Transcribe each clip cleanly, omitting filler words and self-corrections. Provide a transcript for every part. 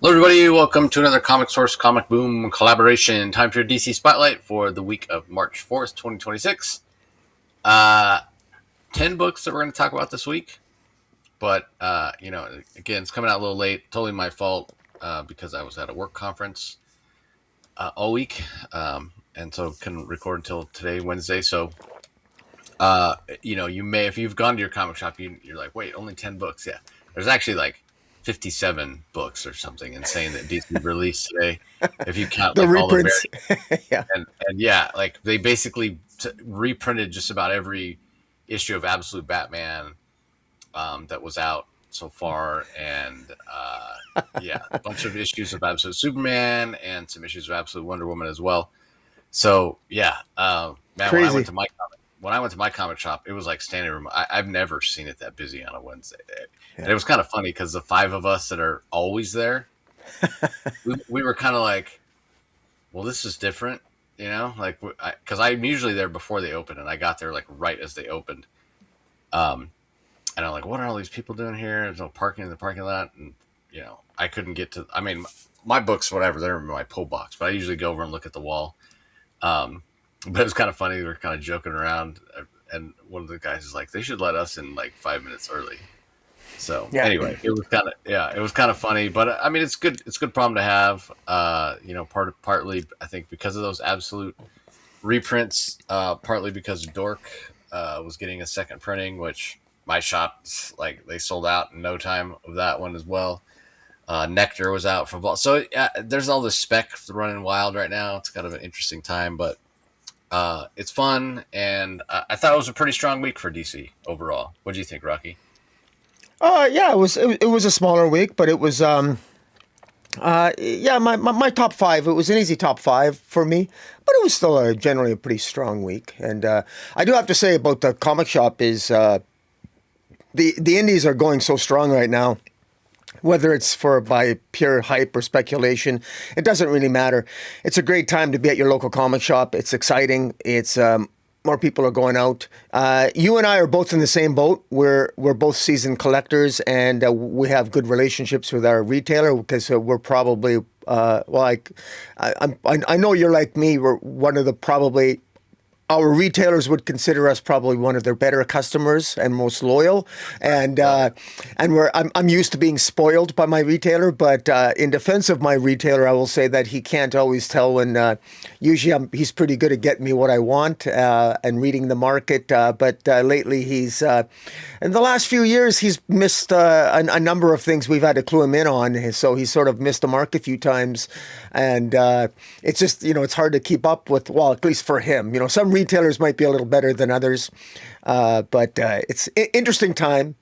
Hello, everybody. Welcome to another Comic Source Comic Boom collaboration. Time for your DC Spotlight for the week of March 4th, 2026. 10 books that we're going to talk about this week. But, again, it's coming out a little late. Totally my fault because I was at a work conference all week. And so couldn't record until today, Wednesday. So, you may, if you've gone to your comic shop, you're like, wait, only 10 books. Yeah. There's actually like 57 books or something insane that DC released today. If you count The like all the reprints. Yeah. and yeah, like they basically reprinted just about every issue of Absolute Batman that was out so far, and a bunch of issues of Absolute Superman and some issues of Absolute Wonder Woman as well. So yeah, man, Crazy. when I went to my comic shop, it was like standing room. I've never seen it that busy on a Wednesday. And Yeah. it was kind of funny because the five of us that are always there, we were kind of like, well, this is different, like, because I'm usually there before they open, and I got there like right as they opened. And I'm like, what are all these people doing here? There's no parking in the parking lot. And, I couldn't get to, I mean, my books, whatever, they're in my pull box, but I usually go over and look at the wall. But it was kind of funny. We were kind of joking around, and one of the guys is like, they should let us in like 5 minutes early. So Yeah. anyway, it was kind of funny, but I mean, it's good. It's a good problem to have. Partly I think because of those absolute reprints, partly because Dork was getting a second printing, which my shops, like, they sold out in no time of that one as well. Nectar was out from Vault, so there's all this spec running wild right now. It's kind of an interesting time, but it's fun, and I thought it was a pretty strong week for DC overall. What do you think, Rocky? Yeah, it was a smaller week, but it was my top five. It was an easy top five for me, but it was still generally a pretty strong week. And I do have to say about the comic shop is the indies are going so strong right now. Whether it's by pure hype or speculation, it doesn't really matter. It's a great time to be at your local comic shop. It's exciting. It's more people are going out. You and I are both in the same boat. We're both seasoned collectors, and we have good relationships with our retailer because we're probably I know you're like me. We're one of the probably. Our retailers would consider us probably one of their better customers and most loyal, and I'm used to being spoiled by my retailer. But in defense of my retailer, I will say that he can't always tell when. Usually, he's pretty good at getting me what I want and reading the market. But lately, in the last few years, he's missed a number of things we've had to clue him in on. So he's sort of missed the mark a few times, and it's just it's hard to keep up with. Well, at least for him, some retailers might be a little better than others, but it's interesting time.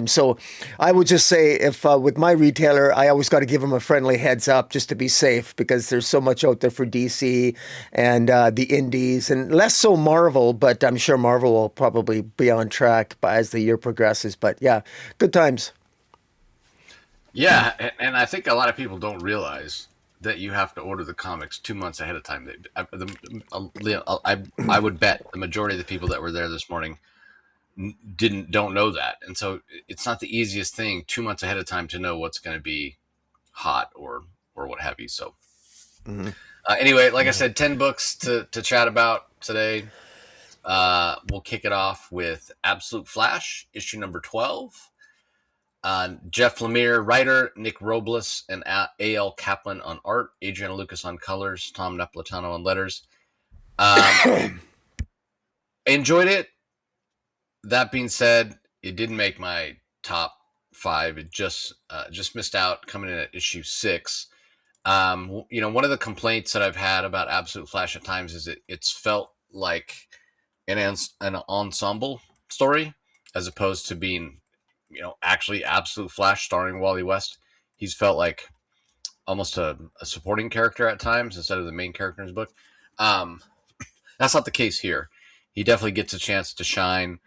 So I would just say if with my retailer, I always got to give him a friendly heads up just to be safe because there's so much out there for DC and the indies and less so Marvel, but I'm sure Marvel will probably be on track as the year progresses. But yeah, good times. Yeah, and I think a lot of people don't realize that you have to order the comics 2 months ahead of time. I would bet the majority of the people that were there this morning don't know that, and so it's not the easiest thing 2 months ahead of time to know what's going to be hot or what have you. So Mm-hmm. anyway, like I said, 10 books to chat about today. We'll kick it off with Absolute Flash, issue number 12. Jeff Lemire, writer, Nick Robles and A.L. Kaplan on art, Adriana Lucas on colors, Tom Napolitano on letters. Enjoyed it. That being said, it didn't make my top five. It just missed out coming in at issue 6. One of the complaints that I've had about Absolute Flash at times is it's felt like an ensemble story as opposed to being actually Absolute Flash starring Wally West. He's felt like almost a supporting character at times instead of the main character in his book. That's not the case here. He definitely gets a chance to shine.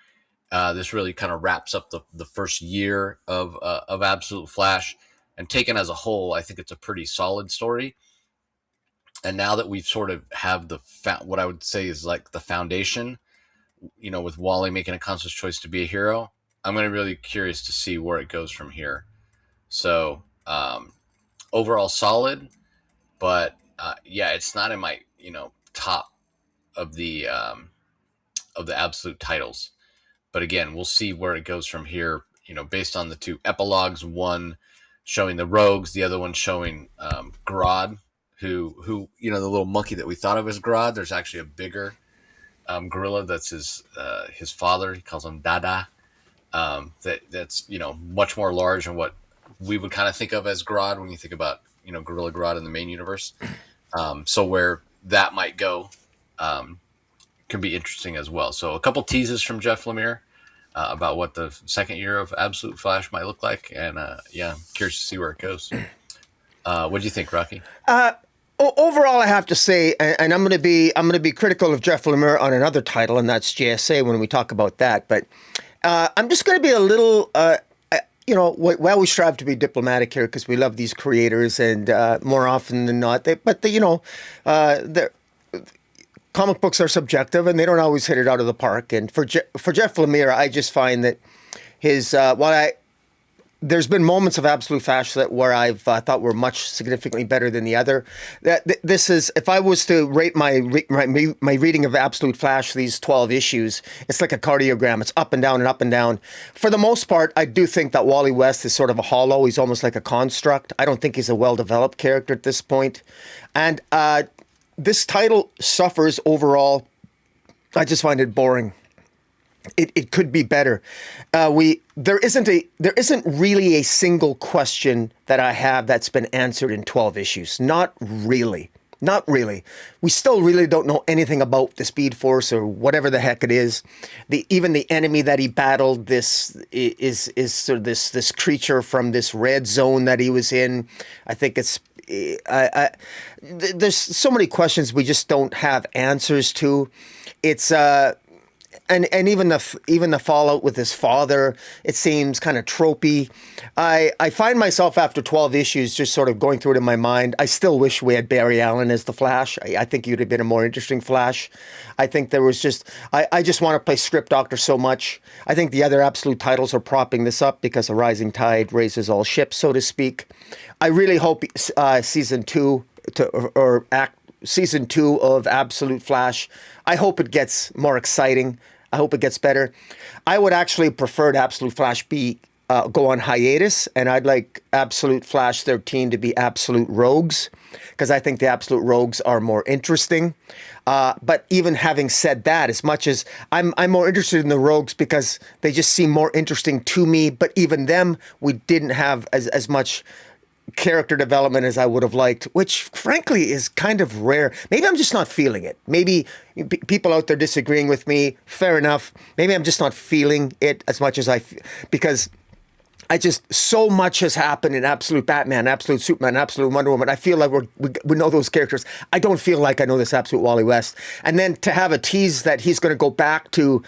This really kind of wraps up the first year of Absolute Flash, and taken as a whole, I think it's a pretty solid story. And now that we've sort of have what I would say is like the foundation, with Wally making a conscious choice to be a hero, I'm going to be really curious to see where it goes from here. So overall solid, but yeah, it's not in my top of the absolute titles. But again, we'll see where it goes from here. Based on the two epilogues, one showing the rogues, the other one showing Grodd, who the little monkey that we thought of as Grodd. There's actually a bigger gorilla that's his father. He calls him Dada. That's much more large than what we would kind of think of as Grodd when you think about Gorilla Grodd in the main universe. So where that might go can be interesting as well. So a couple teases from Jeff Lemire about what the second year of Absolute Flash might look like, and yeah, I'm curious to see where it goes. What do you think, Rocky? Overall, I have to say, and I'm going to be critical of Jeff Lemire on another title, and that's JSA when we talk about that. But I'm just going to be a little, while we strive to be diplomatic here because we love these creators, and more often than not, comic books are subjective, and they don't always hit it out of the park. And for Jeff Lemire, I just find that there's been moments of Absolute Flash where I've thought were much significantly better than the other. This is, if I was to rate my reading of Absolute Flash, these 12 issues, it's like a cardiogram. It's up and down and up and down. For the most part, I do think that Wally West is sort of a hollow. He's almost like a construct. I don't think he's a well-developed character at this point. And this title suffers overall. I just find it boring. It could be better. There isn't really a single question that I have that's been answered in 12 issues. Not really. We still really don't know anything about the Speed Force or whatever the heck it is. Even the enemy that he battled, this is sort of this creature from this red zone that he was in. I think it's. There's so many questions we just don't have answers to. It's and even the fallout with his father, it seems kind of tropey. I find myself after 12 issues just sort of going through it in my mind. I still wish we had Barry Allen as the Flash. I think he would have been a more interesting Flash. I think there was just I just want to play Script Doctor so much. I think the other Absolute titles are propping this up because a rising tide raises all ships, so to speak. I really hope season two of Absolute Flash, I hope it gets more exciting. I hope it gets better. I would actually prefer Absolute Flash go on hiatus, and I'd like Absolute Flash 13 to be Absolute Rogues, because I think the Absolute Rogues are more interesting. But even having said that, as much as I'm more interested in the Rogues because they just seem more interesting to me, but even them, we didn't have as much character development as I would have liked, which frankly is kind of rare. Maybe I'm just not feeling it. Maybe people out there disagreeing with me, fair enough. Maybe I'm just not feeling it as much as because I just, so much has happened in Absolute Batman, Absolute Superman, Absolute Wonder Woman. I feel like we know those characters. I don't feel like I know this Absolute Wally West. And then to have a tease that he's going to go back to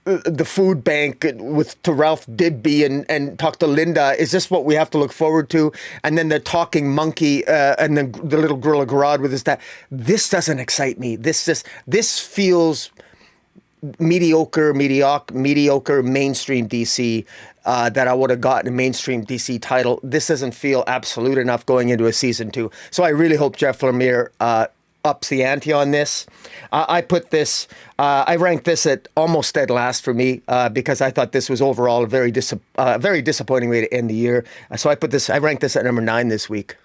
the food bank to Ralph Digby and talk to Linda. Is this what we have to look forward to? And then the talking monkey and then the little Gorilla Grodd with his dad. This doesn't excite me. This feels mediocre mainstream DC that I would have gotten a mainstream DC title. This doesn't feel absolute enough going into a season 2. So I really hope Jeff Lemire ups the ante on this. I ranked this at almost dead last for me because I thought this was overall a very disappointing way to end the year. So I ranked this at number 9 this week.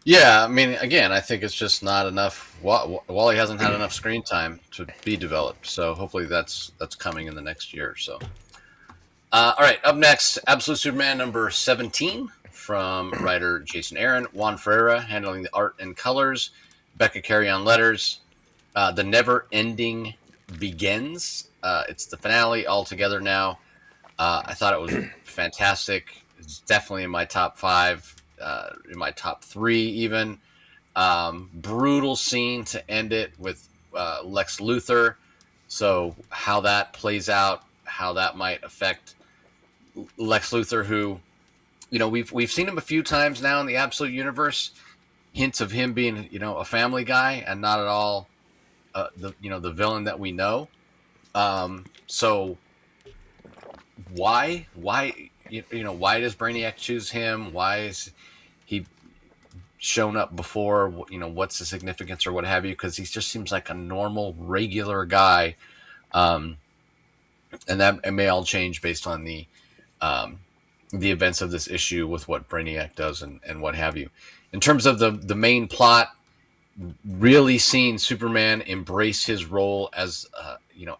Yeah, I mean, again, I think it's just not enough. Wally hasn't had enough screen time to be developed, so hopefully that's coming in the next year or so. All right, up next, Absolute Superman number 17 from writer Jason Aaron, Juan Ferreira handling the art and colors, Becca Carey on letters. The Never Ending begins. It's the finale altogether now. I thought it was fantastic. It's definitely in my top 5. In my top 3 even. Brutal scene to end it with Lex Luthor. So how that plays out, how that might affect Lex Luthor, who, we've seen him a few times now in the Absolute Universe. Hints of him being, a family guy and not at all the villain that we know. So why does Brainiac choose him? Why is he shown up before, what's the significance or what have you, because he just seems like a normal, regular guy. Um, and that it may all change based on um, the events of this issue with what Brainiac does and what have you. In terms of the main plot, really seeing Superman embrace his role as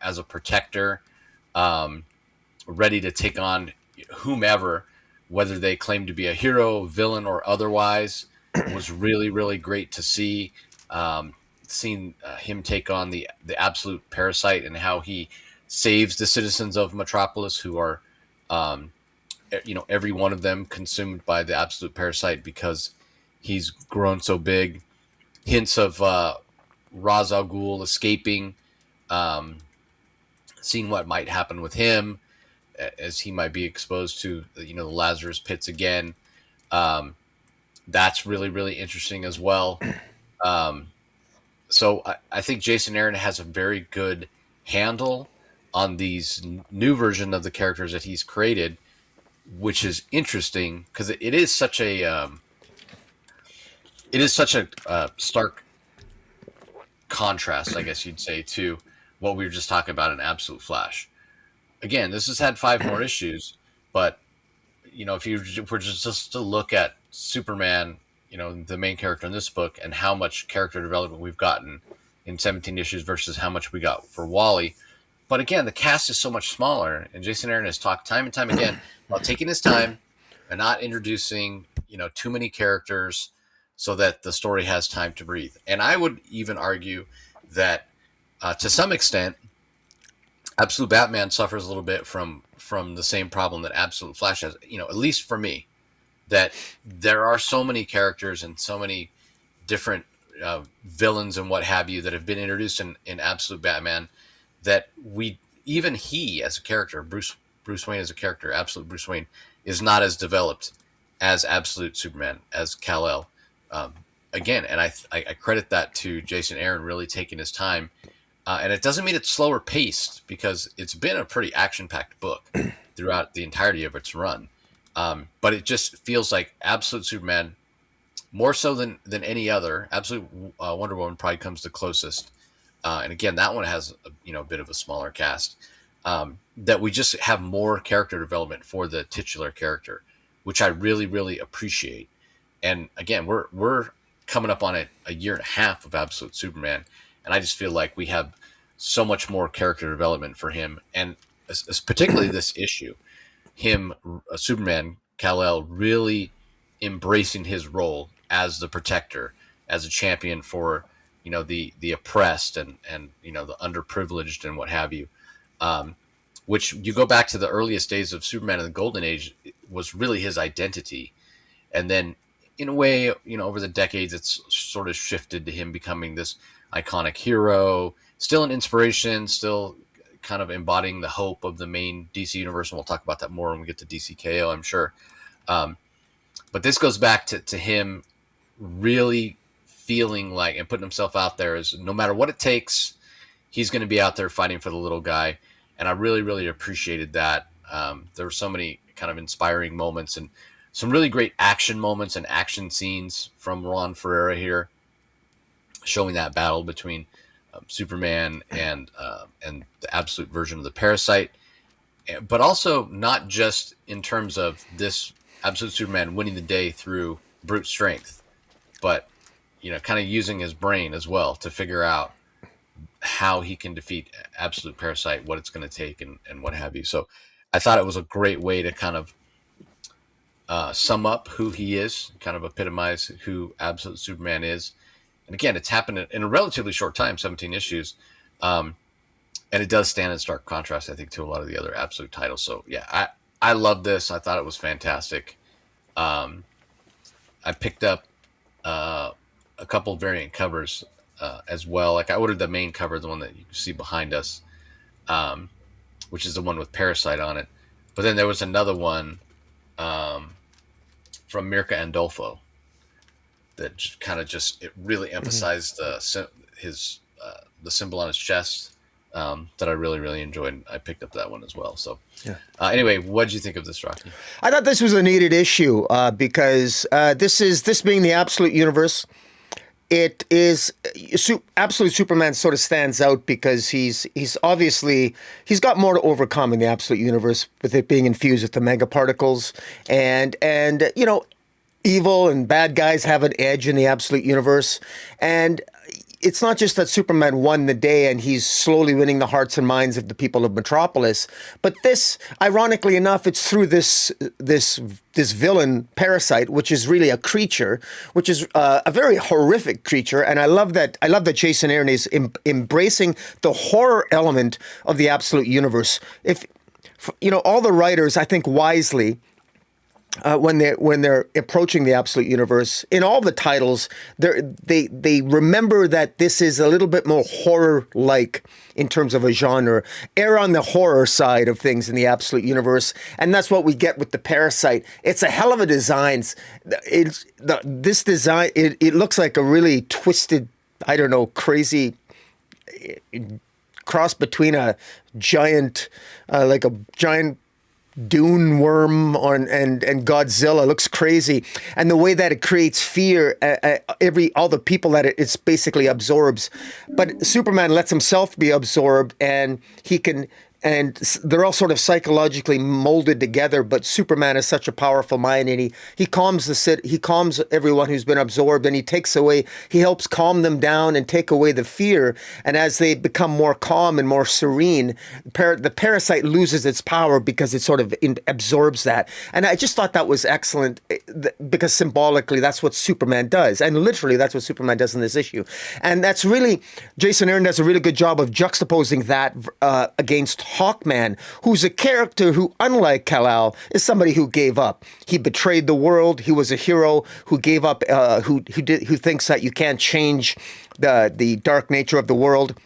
as a protector, um, ready to take on whomever, whether they claim to be a hero, villain, or otherwise, was really, really great to see. Seeing him take on the absolute parasite and how he saves the citizens of Metropolis, who are, um, every one of them consumed by the absolute parasite because he's grown so big. Hints of Ra's al Ghul escaping, um, seeing what might happen with him as he might be exposed to the Lazarus pits again. Um, that's really, really interesting as well. Um, so I think Jason Aaron has a very good handle on these new version of the characters that he's created, which is interesting because it is such a stark contrast, I guess you'd say, to what we were just talking about in Absolute Flash. Again, this has had 5 more issues, but if we're just to look at Superman, the main character in this book, and how much character development we've gotten in 17 issues versus how much we got for Wally. But again, the cast is so much smaller, and Jason Aaron has talked time and time again about taking his time and not introducing, too many characters so that the story has time to breathe. And I would even argue that to some extent, Absolute Batman suffers a little bit from the same problem that Absolute Flash has. At least for me, that there are so many characters and so many different villains and what have you that have been introduced in Absolute Batman that even he as a character, Bruce Wayne as a character, Absolute Bruce Wayne, is not as developed as Absolute Superman, as Kal-El. Um, Again, and I credit that to Jason Aaron really taking his time. And it doesn't mean it's slower paced because it's been a pretty action-packed book throughout the entirety of its run. But it just feels like Absolute Superman, more so than any other. Absolute Wonder Woman probably comes the closest. And again, that one has a bit of a smaller cast. That we just have more character development for the titular character, which I really, really appreciate. And again, we're coming up on a year and a half of Absolute Superman, and I just feel like we have so much more character development for him, and particularly this issue, him, Superman, Kal-El, really embracing his role as the protector, as a champion for the oppressed and the underprivileged and what have you. Um, which you go back to the earliest days of Superman in the Golden Age, was really his identity, and then in a way, over the decades, it's sort of shifted to him becoming this iconic hero, still an inspiration, still kind of embodying the hope of the main DC universe. And we'll talk about that more when we get to DCKO, I'm sure. But this goes back to him really feeling like and putting himself out there as no matter what it takes, he's going to be out there fighting for the little guy. And I really, really appreciated that. There were so many kind of inspiring moments and some really great action moments and action scenes from Ron Ferreira here, showing that battle between Superman and the absolute version of the Parasite, but also not just in terms of this Absolute Superman winning the day through brute strength, but kind of using his brain as well to figure out how he can defeat Absolute Parasite, what it's going to take, and what have you. So I thought it was a great way to kind of sum up who he is, kind of epitomize who Absolute Superman is. And again, it's happened in a relatively short time, 17 issues. And it does stand in stark contrast, I think, to a lot of the other Absolute titles. So, yeah, I love this. I thought it was fantastic. I picked up a couple variant covers as well. Like I ordered the main cover, the one that you see behind us, which is the one with Parasite on it. But then there was another one from Mirka Andolfo that kind of it really emphasized his the symbol on his chest that I really, really enjoyed. I picked up that one as well. So Yeah. anyway, what did you think of this, Rocky? I thought this was a needed issue because this being the Absolute Universe. It is Absolute Superman sort of stands out because he's obviously he's got more to overcome in the Absolute Universe with it being infused with the mega particles and evil and bad guys have an edge in the Absolute Universe. And it's not just that Superman won the day and he's slowly winning the hearts and minds of the people of Metropolis, but this, ironically enough, it's through this villain Parasite, which is really a creature, which is a very horrific creature. And I love that Jason Aaron is embracing the horror element of the Absolute Universe. If all the writers, I think wisely, when they're approaching the Absolute Universe, in all the titles, they remember that this is a little bit more horror-like in terms of a genre, err on the horror side of things in the Absolute Universe, and that's what we get with the Parasite. It's a hell of a design. This design it looks like a really twisted, I don't know, crazy cross between a giant, like a giant dune worm and Godzilla. It looks crazy, and the way that it creates fear, all the people that it's basically absorbs. But Superman lets himself be absorbed, and they're all sort of psychologically molded together. But Superman is such a powerful mind, and he calms he calms everyone who's been absorbed, and he helps calm them down and take away the fear. And as they become more calm and more serene, the Parasite loses its power because it sort of absorbs that. And I just thought that was excellent because symbolically that's what Superman does, and literally that's what Superman does in this issue. And that's really, Jason Aaron does a really good job of juxtaposing that against Hawkman, who's a character who, unlike Kal-El, is somebody who gave up. He betrayed the world. He was a hero who gave up, who thinks that you can't change the dark nature of the world.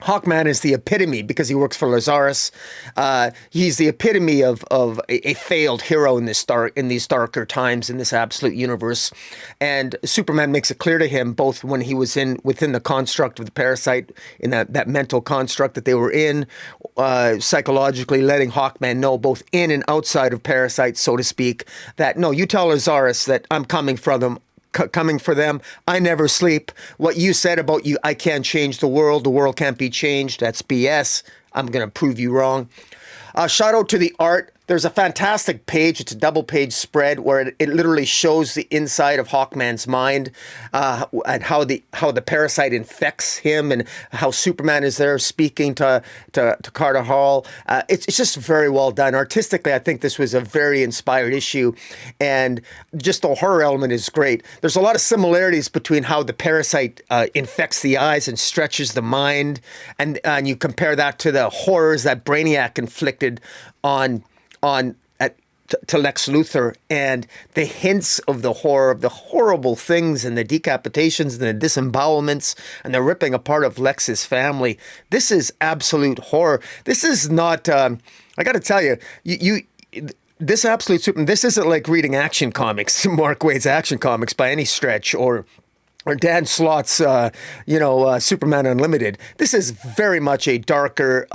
Hawkman is the epitome, because he works for Lazarus. He's the epitome of a failed hero in these darker times in this Absolute Universe. And Superman makes it clear to him, both when he was within the construct of the Parasite, in that mental construct that they were in, psychologically letting Hawkman know, both in and outside of Parasite, so to speak, that no, you tell Lazarus that I'm coming for them. I never sleep. What you said about I can't change the world can't be changed, that's BS. I'm going to prove you wrong. Shout out to the art. There's a fantastic page. It's a double-page spread where it literally shows the inside of Hawkman's mind, and how the Parasite infects him, and how Superman is there speaking to Carter Hall. It's just very well done. Artistically, I think this was a very inspired issue, and just the horror element is great. There's a lot of similarities between how the Parasite infects the eyes and stretches the mind, and you compare that to the horrors that Brainiac inflicted to Lex Luthor, and the hints of the horror, of the horrible things, and the decapitations and the disembowelments and the ripping apart of Lex's family. This is absolute horror. This is not. I got to tell you, this Absolute Superman. This isn't like reading Action Comics, Mark Waid's Action Comics by any stretch, or Dan Slott's, Superman Unlimited. This is very much a darker,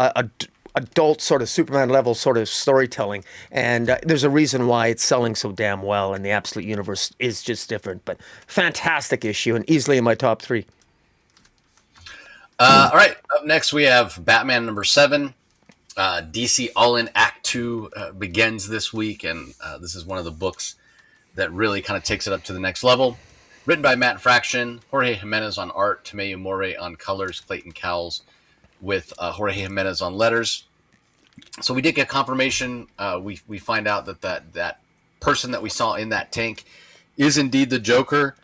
adult sort of Superman level sort of storytelling, and there's a reason why it's selling so damn well, and the Absolute Universe is just different. But fantastic issue, and easily in my top 3. All right, up next we have Batman number 7. DC All In Act 2 begins this week, and this is one of the books that really kind of takes it up to the next level. Written by Matt Fraction, Jorge Jimenez on art, Tomeu Morey on colors, Clayton Cowles with Jorge Jimenez on letters. So we did get confirmation. We find out that person that we saw in that tank is indeed the Joker.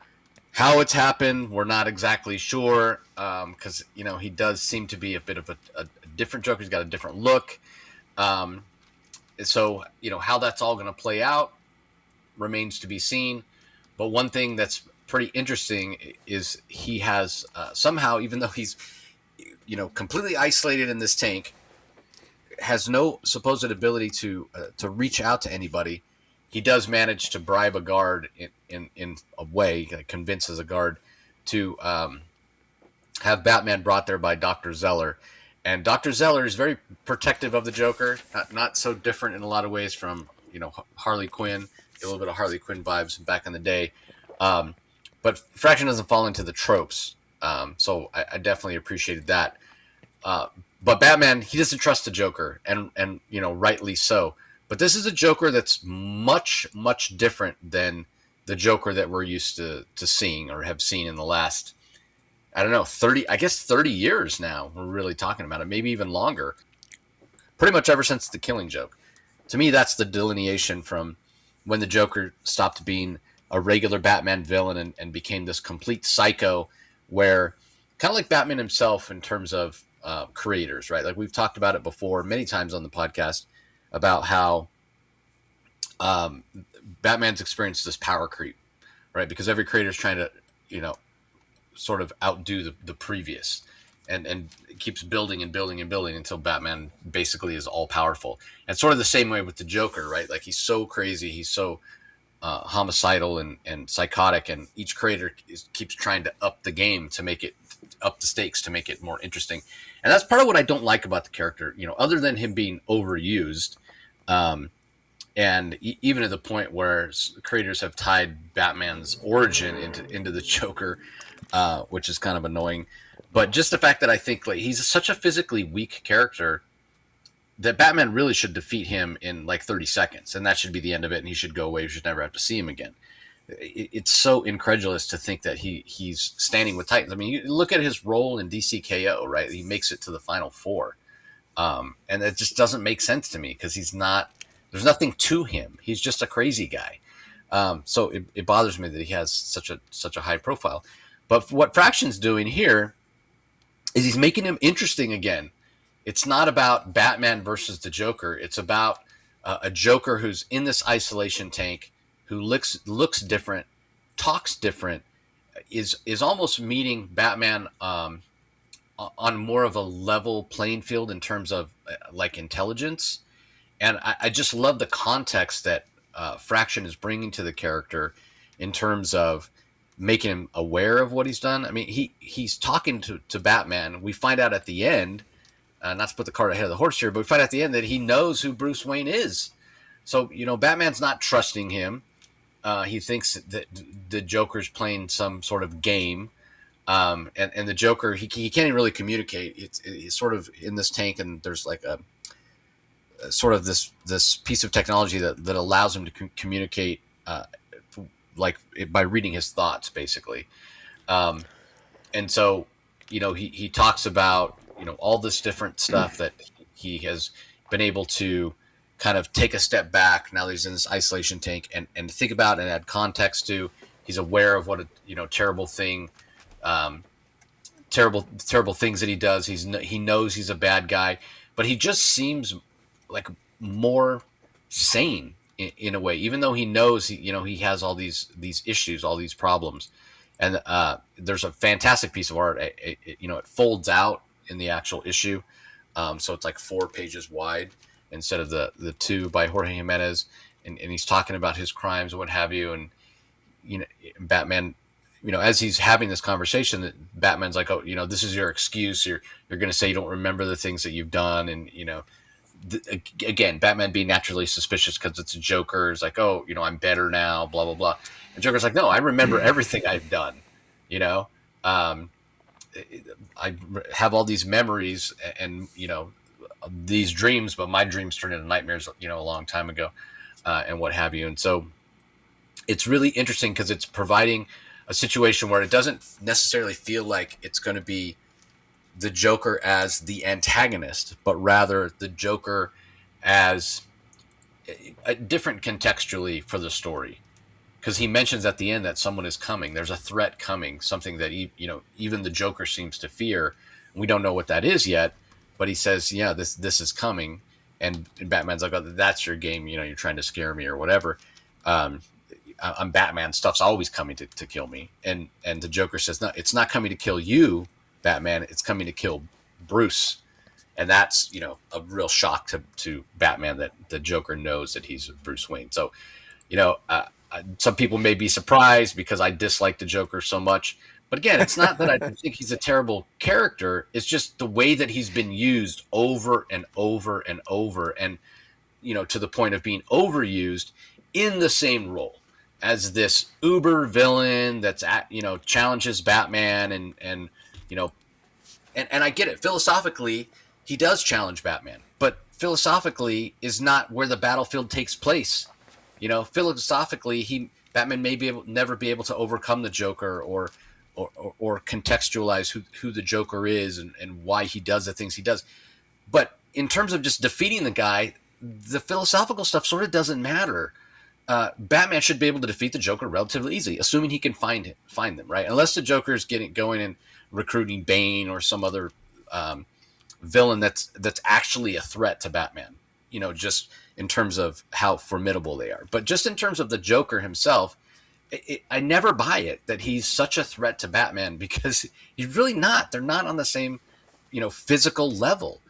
How it's happened, we're not exactly sure, because he does seem to be a bit of a different Joker. He's got a different look. So how that's all going to play out remains to be seen. But one thing that's pretty interesting is he has somehow, even though he's completely isolated in this tank, has no supposed ability to reach out to anybody. He does manage to bribe a guard in a way, convinces a guard to have Batman brought there by Dr. Zeller. And Dr. Zeller is very protective of the Joker, not so different in a lot of ways from, Harley Quinn. Get a little bit of Harley Quinn vibes back in the day. Um, but Fraction doesn't fall into the tropes. So I definitely appreciated that. Uh, but Batman, he doesn't trust the Joker, and rightly so. But this is a Joker that's much, much different than the Joker that we're used to seeing or have seen in the last, I don't know, 30 years now. We're really talking about it, maybe even longer. Pretty much ever since The Killing Joke. To me, that's the delineation from when the Joker stopped being a regular Batman villain and became this complete psycho, where kind of like Batman himself in terms of creators, right? Like we've talked about it before many times on the podcast about how Batman's experienced this power creep, right? Because every creator is trying to, sort of outdo the previous, and it keeps building and building and building until Batman basically is all powerful. And sort of the same way with the Joker, right? Like he's so crazy, he's so homicidal and psychotic, and each creator keeps trying to up the game to make it up the stakes to make it more interesting. And that's part of what I don't like about the character, other than him being overused. And even at the point where creators have tied Batman's origin into the Joker, which is kind of annoying. But just the fact that I think like he's such a physically weak character that Batman really should defeat him in like 30 seconds, and that should be the end of it, and he should go away. You should never have to see him again. It's so incredulous to think that he's standing with Titans. I mean, you look at his role in DCKO, right? He makes it to the final four, and it just doesn't make sense to me because he's not. There's nothing to him. He's just a crazy guy. So it bothers me that he has such a high profile. But what Fraction's doing here is he's making him interesting again. It's not about Batman versus the Joker. It's about a Joker who's in this isolation tank, who looks different, talks different, is almost meeting Batman on more of a level playing field in terms of like intelligence. And I just love the context that Fraction is bringing to the character in terms of making him aware of what he's done. I mean, he's talking to Batman. We find out at the end, not to put the cart ahead of the horse here, but we find out at the end that he knows who Bruce Wayne is. So, Batman's not trusting him. He thinks that the Joker's playing some sort of game. And the Joker, he can't even really communicate. He's sort of in this tank, and there's like a sort of this piece of technology that allows him to communicate like by reading his thoughts, basically. And so, he talks about, all this different stuff that he has been able to kind of take a step back now that he's in this isolation tank and think about and add context to. He's aware of what a, terrible thing, terrible things that he does. He knows he's a bad guy, but he just seems like more sane in a way, even though he knows he has all these issues, all these problems. And there's a fantastic piece of art. It folds out in the actual issue, so it's like 4 pages wide instead of the 2 by Jorge Jimenez, and he's talking about his crimes and what have you. And Batman, as he's having this conversation, that Batman's like, oh, this is your excuse. You're going to say you don't remember the things that you've done, and again, Batman being naturally suspicious because it's a Joker. It's like, oh, I'm better now, blah, blah, blah. And Joker's like, no, I remember everything I've done. I have all these memories and, these dreams, but my dreams turned into nightmares, a long time ago, and what have you. And so it's really interesting because it's providing a situation where it doesn't necessarily feel like it's going to be the Joker as the antagonist, but rather the Joker as a different contextually for the story. Because he mentions at the end that someone is coming. There's a threat coming, something that even the Joker seems to fear. We don't know what that is yet, but he says, "Yeah, this is coming." And Batman's like, "Oh, that's your game. You're trying to scare me or whatever." I'm Batman. Stuff's always coming to kill me. And the Joker says, "No, it's not coming to kill you, Batman. It's coming to kill Bruce." And that's, a real shock to Batman that the Joker knows that he's Bruce Wayne. So, some people may be surprised because I dislike the Joker so much, But again, it's not that I think he's a terrible character. It's just the way that he's been used over and over and over, and to the point of being overused in the same role as this uber villain that's challenges Batman, and I get it. Philosophically, he does challenge Batman, but philosophically is not where the battlefield takes place. Philosophically, Batman may never be able to overcome the Joker or contextualize who the Joker is and why he does the things he does. But in terms of just defeating the guy, the philosophical stuff sort of doesn't matter. Batman should be able to defeat the Joker relatively easily, assuming he can find them, right? Unless the Joker is going and recruiting Bane or some other villain that's actually a threat to Batman, just in terms of how formidable they are. But just in terms of the Joker himself, I never buy it that he's such a threat to Batman, because he's really not. They're not on the same, physical level.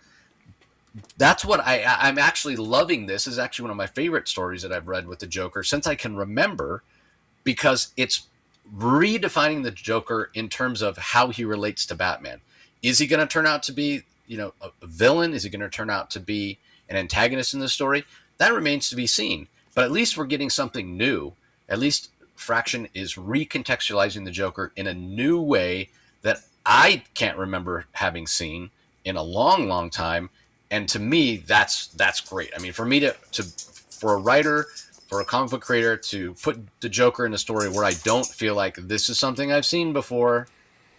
That's what I'm actually loving. This is actually one of my favorite stories that I've read with the Joker since I can remember, because it's redefining the Joker in terms of how he relates to Batman. Is he going to turn out to be, a villain? Is he going to turn out to be an antagonist in this story? That remains to be seen. But at least we're getting something new. At least Fraction is recontextualizing the Joker in a new way that I can't remember having seen in a long, long time. And to me, that's great. I mean, for a writer, for a comic book creator to put the Joker in a story where I don't feel like this is something I've seen before,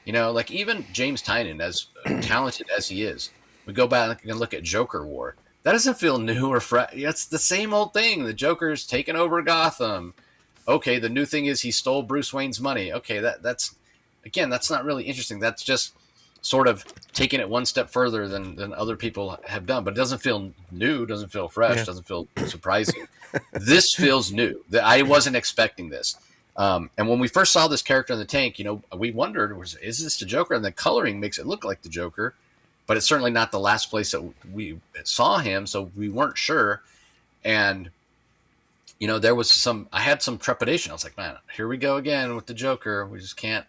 like even James Tynion, as talented as he is, we go back and look at Joker War. That doesn't feel new or fresh. It's the same old thing. The Joker's taken over Gotham. Okay, the new thing is he stole Bruce Wayne's money. Okay, that's not really interesting. That's just sort of taking it one step further than other people have done. But it doesn't feel new, doesn't feel fresh, doesn't feel surprising. This feels new. I wasn't expecting this. And when we first saw this character in the tank, we wondered, is this the Joker? And the coloring makes it look like the Joker. But it's certainly not the last place that we saw him, so we weren't sure. And there was I had some trepidation. I was like, man, here we go again with the Joker. We just can't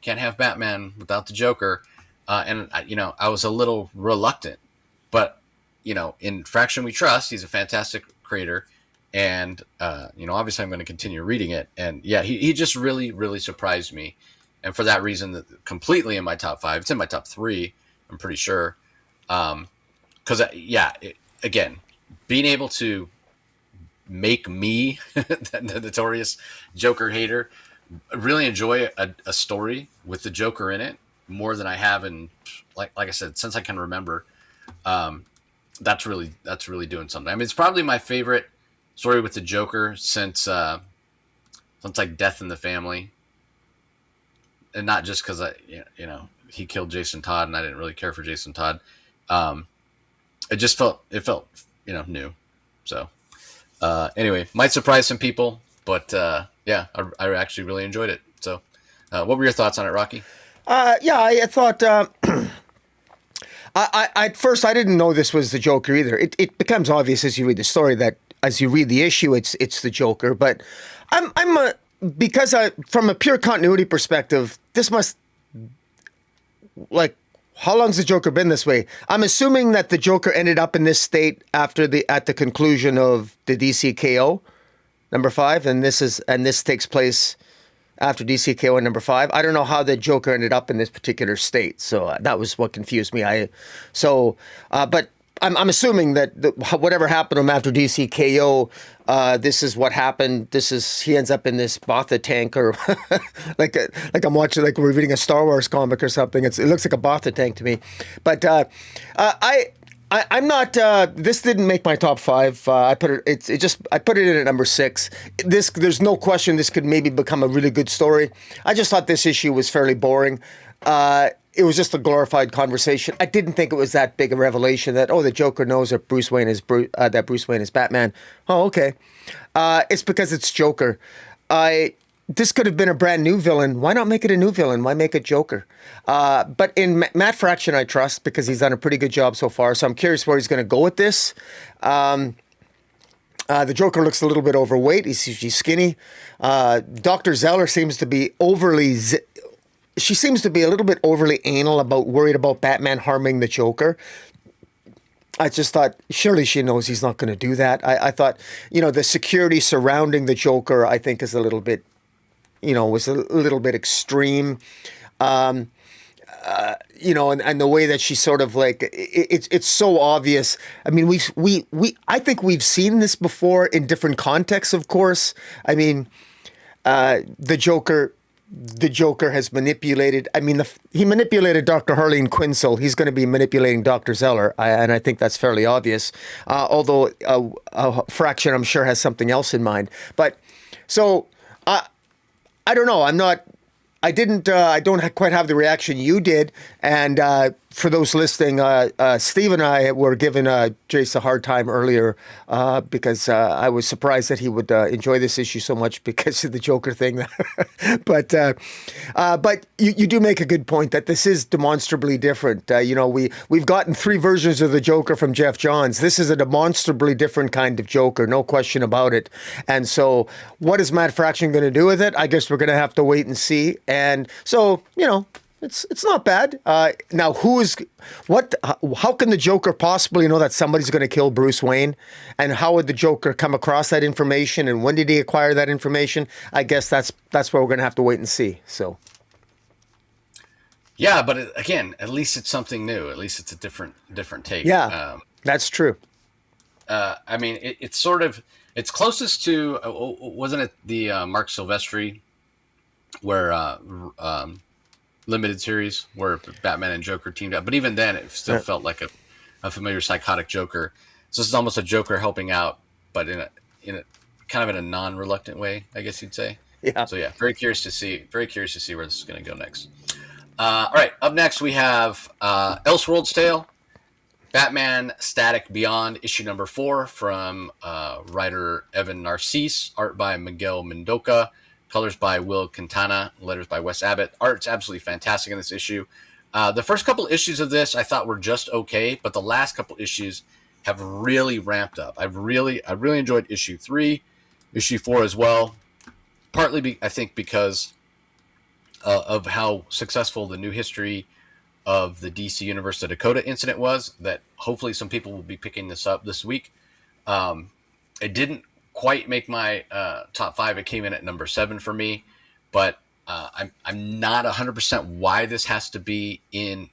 have Batman without the Joker. And I was a little reluctant, but in Fraction we trust. He's a fantastic creator, and obviously I'm going to continue reading it. And yeah, he just really, really surprised me, and for that reason, completely in my top 5. It's in my top 3, I'm pretty sure. Because again, being able to make me the notorious Joker hater really enjoy a story with the Joker in it more than I have in, like I said, since I can remember. That's really doing something. I mean, it's probably my favorite story with the Joker since like Death in the Family, and not just because he killed Jason Todd and I didn't really care for Jason Todd. It felt new. So anyway, might surprise some people, but I actually really enjoyed it. So what were your thoughts on it, Rocky? I thought I at first I didn't know this was the Joker either. It becomes obvious as you read the story that as you read the issue, it's the Joker. But because from a pure continuity perspective, this must, like, how long's the Joker been this way? I'm assuming that the Joker ended up in this state at the conclusion of the DCKO number 5, and this takes place after DCKO number 5. I don't know how the Joker ended up in this particular state, so that was what confused me. But I'm assuming that whatever happened to him after DCKO, this is what happened. He ends up in this Botha tank, or like I'm watching, like we're reading a Star Wars comic or something. It looks like a Botha tank to me. But I'm not. This didn't make my top 5. I put it in at number 6. There's no question this could maybe become a really good story. I just thought this issue was fairly boring. It was just a glorified conversation. I didn't think it was that big a revelation that the Joker knows that Bruce Wayne is Batman. Oh, okay. It's because it's Joker. This could have been a brand new villain. Why not make it a new villain? Why make it Joker? But in Matt Fraction, I trust, because he's done a pretty good job so far. So I'm curious where he's going to go with this. The Joker looks a little bit overweight. He's skinny. Dr. Zeller seems to be overly she seems to be a little bit overly anal about worried about Batman harming the Joker. I just thought, surely she knows he's not going to do that. I thought, the security surrounding the Joker, I think, is a little bit, was a little bit extreme. And the way that she sort of like, it's so obvious. I mean, I think we've seen this before in different contexts, of course. I mean, the Joker has manipulated. I mean, he manipulated Dr. Harleen Quinn, so he's going to be manipulating Dr. Zeller, and I think that's fairly obvious. Although a fraction, I'm sure, has something else in mind. But so I don't know. I don't quite have the reaction you did. And for those listening, Steve and I were giving Jace a hard time earlier because I was surprised that he would enjoy this issue so much because of the Joker thing. But you do make a good point that this is demonstrably different. We've gotten 3 versions of the Joker from Jeff Johns. This is a demonstrably different kind of Joker, no question about it. And so what is Matt Fraction going to do with it? I guess we're going to have to wait and see. And so, it's not bad. Now, how can the Joker possibly know that somebody's going to kill Bruce Wayne? And how would the Joker come across that information? And when did he acquire that information? I guess that's where we're going to have to wait and see. So, yeah, but again, at least it's something new. At least it's a different take. Yeah, that's true. I mean, it's closest to wasn't it the Mark Silvestri where limited series where Batman and Joker teamed up, but even then it still felt like a familiar psychotic Joker. So this is almost a Joker helping out, but in a kind of in a non-reluctant way, I guess you'd say. Yeah. So yeah, very curious to see where this is going to go next. All right, up next we have Elseworlds Tale, Batman Static Beyond, issue number 4 from writer Evan Narcisse, art by Miguel Mendoca, colors by Will Quintana, letters by Wes Abbott. Art's absolutely fantastic in this issue. The first couple issues of this I thought were just okay, but the last couple issues have really ramped up. I really enjoyed issue 3, issue 4 as well. Partly, I think, because of how successful the new history of the DC Universe, the Dakota incident was, that hopefully some people will be picking this up this week. It didn't quite make my top 5. It came in at number 7 for me, but I'm not 100% why this has to be in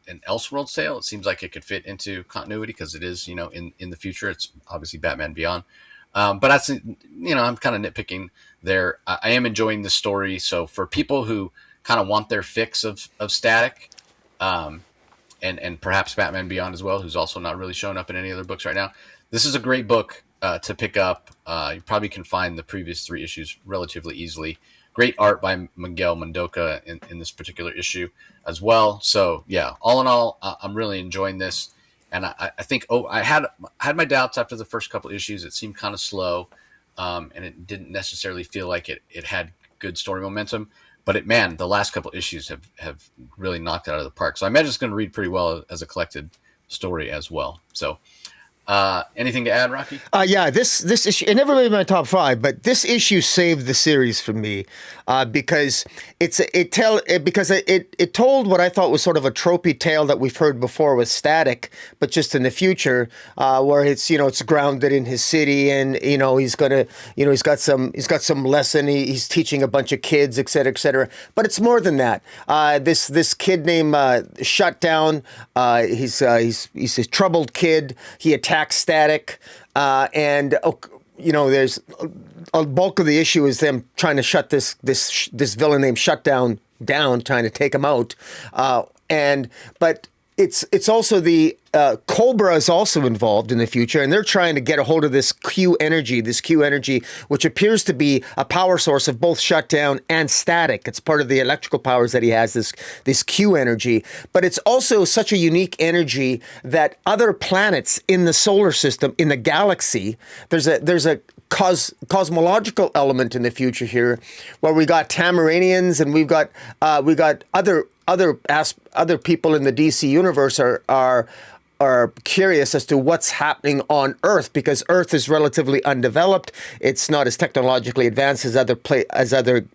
an Elseworlds Tale. It seems like it could fit into continuity because it is, in the future. It's obviously Batman Beyond. But that's, I'm kind of nitpicking there. I am enjoying the story. So for people who kind of want their fix of Static, and perhaps Batman Beyond as well, who's also not really showing up in any other books right now, this is a great book to pick up. You probably can find the previous 3 issues relatively easily. Great art by Miguel Mendoca in this particular issue as well. So yeah, all in all, I'm really enjoying this. And I think I had my doubts after the first couple issues. It seemed kind of slow, and it didn't necessarily feel like it had good story momentum. But the last couple issues have really knocked it out of the park. So I imagine it's going to read pretty well as a collected story as well. So anything to add, Rocky? Yeah, this issue, it never made my top 5, but this issue saved the series for me because it told what I thought was sort of a tropey tale that we've heard before with Static, but just in the future, where it's grounded in his city, and he's got some lesson. He's teaching a bunch of kids, et cetera, et cetera. But it's more than that. This kid named Shutdown, he's a troubled kid. He attacks Static, and there's a bulk of the issue is them trying to shut this villain named Shutdown down, trying to take him out, but it's also the Cobra is also involved in the future, and they're trying to get a hold of this Q energy, which appears to be a power source of both Shutdown and Static. It's part of the electrical powers that he has, this Q energy. But it's also such a unique energy that other planets in the solar system, in the galaxy, there's a cosmological element in the future here, where we got Tamaranians, and we got other people in the DC universe are are curious as to what's happening on Earth, because Earth is relatively undeveloped. It's not as technologically advanced as other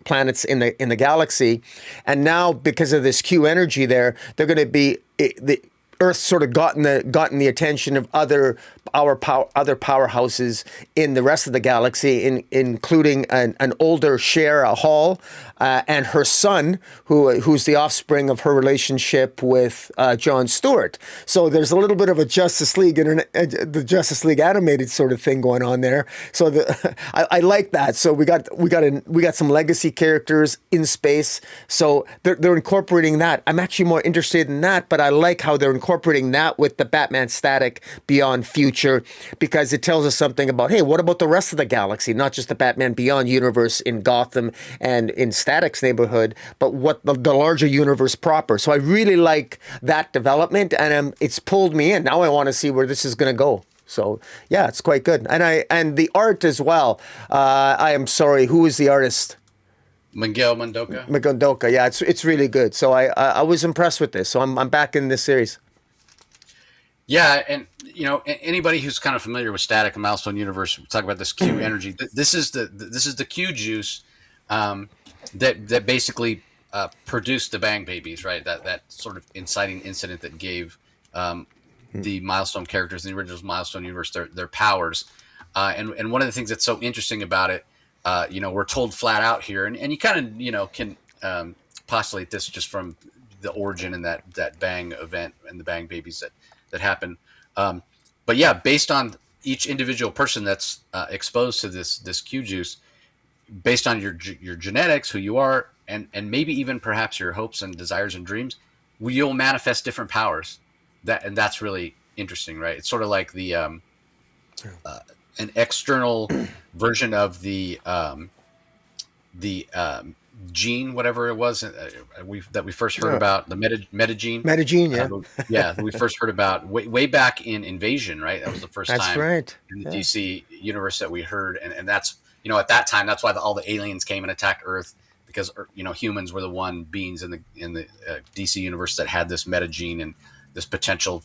planets in the galaxy, and now because of this Q energy, they're going to be the Earth sort of gotten the attention of other powerhouses in the rest of the galaxy, including an older Shara Hall and her son, who's the offspring of her relationship with Jon Stewart. So there's a little bit of a Justice League the Justice League animated sort of thing going on there. So I like that. So we got some legacy characters in space. So they're incorporating that. I'm actually more interested in that, but I like how they're incorporating that with the Batman static Beyond future, because it tells us something about, hey, what about the rest of the galaxy? Not just the Batman Beyond universe in Gotham and in Static's neighborhood, but what the larger universe proper. So I really like that development, and it's pulled me in. Now I want to see where this is going to go. So yeah, it's quite good, and the art as well. I am sorry, who is the artist? Miguel Mendoza. Mendoza, yeah, it's really good. So I was impressed with this. So I'm back in this series. Yeah, and anybody who's kind of familiar with Static and Milestone Universe, we talk about this Q energy. This is the Q juice that basically produced the Bang Babies, right? That sort of inciting incident that gave the Milestone characters in the original Milestone Universe their powers. And one of the things that's so interesting about it, we're told flat out here, and you kind of can postulate this just from the origin and that Bang event and the Bang Babies that happen. But yeah, based on each individual person that's exposed to this Q juice, based on your genetics, who you are, and maybe even perhaps your hopes and desires and dreams, you'll manifest different powers. That's really interesting, right? It's sort of like the an external version of the gene, whatever it was that we first heard about, the metagene. Metagene, yeah. We first heard about way back in Invasion, right? That was the first time right. in the DC universe that we heard, and that's at that time, that's why all the aliens came and attacked Earth, because humans were the one beings in the DC universe that had this metagene and this potential,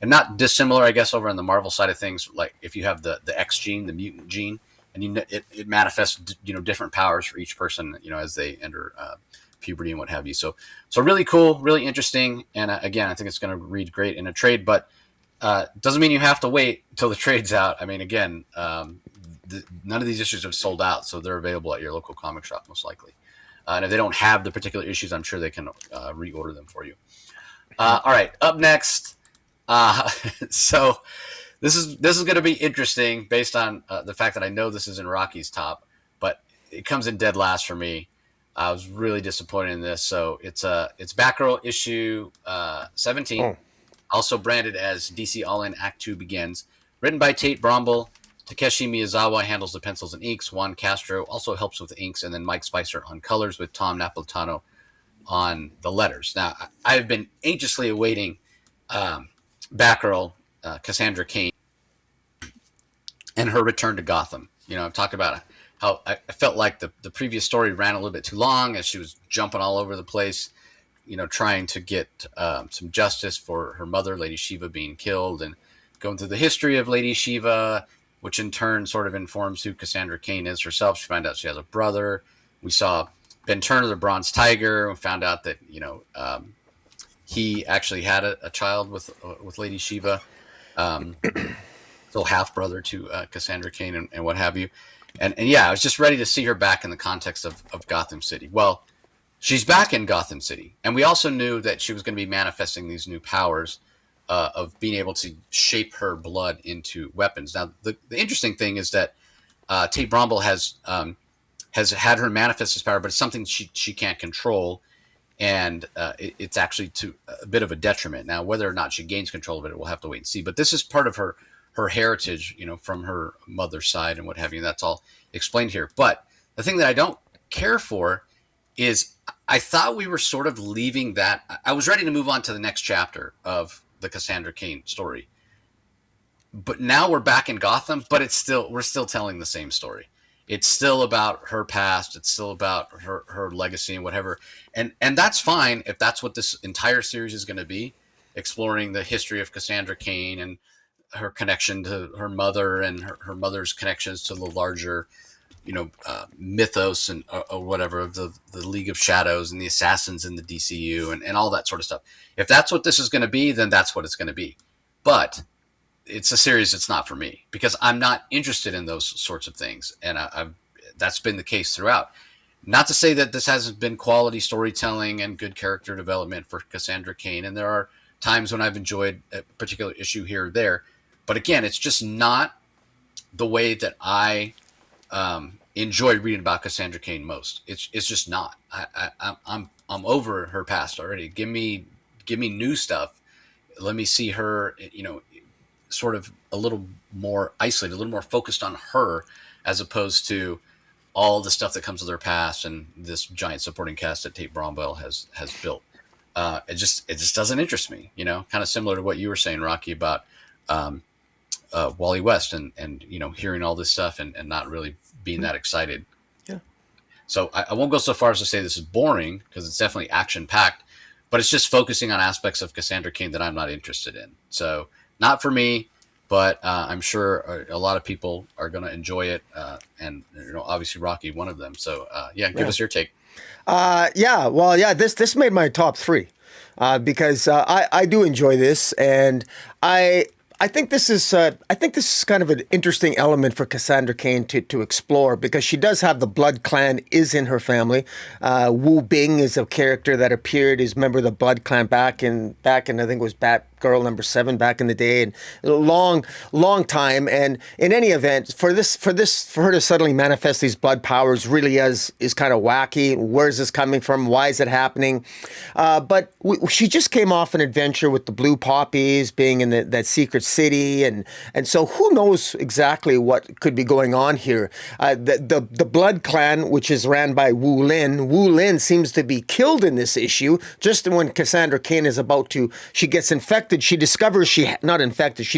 and not dissimilar, I guess, over on the Marvel side of things. Like if you have the X gene, the mutant gene, and it manifests different powers for each person as they enter puberty and what have you. So really cool, really interesting, and again, I think it's going to read great in a trade, but doesn't mean you have to wait until the trade's out. I mean, again, none of these issues have sold out, so they're available at your local comic shop most likely. And if they don't have the particular issues, I'm sure they can reorder them for you. All right, up next. So this is going to be interesting based on the fact that I know this is in Rocky's top, but it comes in dead last for me. I was really disappointed in this. So it's Batgirl issue 17, also branded as DC All In Act 2 Begins, written by Tate Brombal. Takeshi Miyazawa handles the pencils and inks. Juan Castro also helps with the inks, and then Mike Spicer on colors with Tom Napolitano on the letters. Now, I've been anxiously awaiting Batgirl, Cassandra Cain, and her return to Gotham. I've talked about how I felt like the previous story ran a little bit too long as she was jumping all over the place, trying to get some justice for her mother, Lady Shiva, being killed, and going through the history of Lady Shiva, which in turn sort of informs who Cassandra Cain is herself. She found out she has a brother. We saw Ben Turner, the Bronze Tiger. We found out that he actually had a child with Lady Shiva, so half brother to Cassandra Cain and what have you. And yeah, I was just ready to see her back in the context of Gotham City. Well, she's back in Gotham City, and we also knew that she was going to be manifesting these new powers of being able to shape her blood into weapons. Now, the interesting thing is that Tate Brombal has had her manifest this power, but it's something she can't control, and it's actually to a bit of a detriment. Now, whether or not she gains control of it, we'll have to wait and see. But this is part of her heritage, from her mother's side and what have you. That's all explained here. But the thing that I don't care for is I thought we were sort of leaving that. I was ready to move on to the next chapter of the Cassandra Cain story, but now we're back in Gotham, but we're still telling the same story. It's still about her past. It's still about her legacy and whatever. And that's fine if that's what this entire series is going to be. exploring the history of Cassandra Cain and her connection to her mother and her mother's connections to the larger, mythos and or whatever of the League of Shadows and the assassins in the DCU and all that sort of stuff. If that's what this is going to be, then that's what it's going to be. But it's a series that's not for me because I'm not interested in those sorts of things. And that's been the case throughout. Not to say that this hasn't been quality storytelling and good character development for Cassandra Cain. And there are times when I've enjoyed a particular issue here or there. But again, it's just not the way that I enjoy reading about Cassandra Cain most. It's just not. I'm over her past already. Give me new stuff. Let me see her, sort of a little more isolated, a little more focused on her, as opposed to all the stuff that comes with her past and this giant supporting cast that Tate Brombal has built. It just doesn't interest me. Kind of similar to what you were saying, Rocky, about Wally West and hearing all this stuff and not really being that excited. Yeah. So I won't go so far as to say this is boring because it's definitely action packed, but it's just focusing on aspects of Cassandra Cain that I'm not interested in. So not for me, but I'm sure a lot of people are going to enjoy it. And obviously Rocky, one of them. So give us your take. This made my top 3 because I do enjoy this, and I think this is kind of an interesting element for Cassandra Cain to explore, because she does have the Blood Clan is in her family. Wu Bing is a character that appeared as a member of the Blood Clan back in I think it was Batgirl #7 back in the day, and a long time. And in any event, for her to suddenly manifest these blood powers really is kind of wacky. Where is this coming from? Why is it happening? But she just came off an adventure with the Blue Poppies, being in that secret city, and so who knows exactly what could be going on here. The Blood Clan, which is ran by Wu Lin seems to be killed in this issue. Just when Cassandra Cain is she gets infected, she discovers she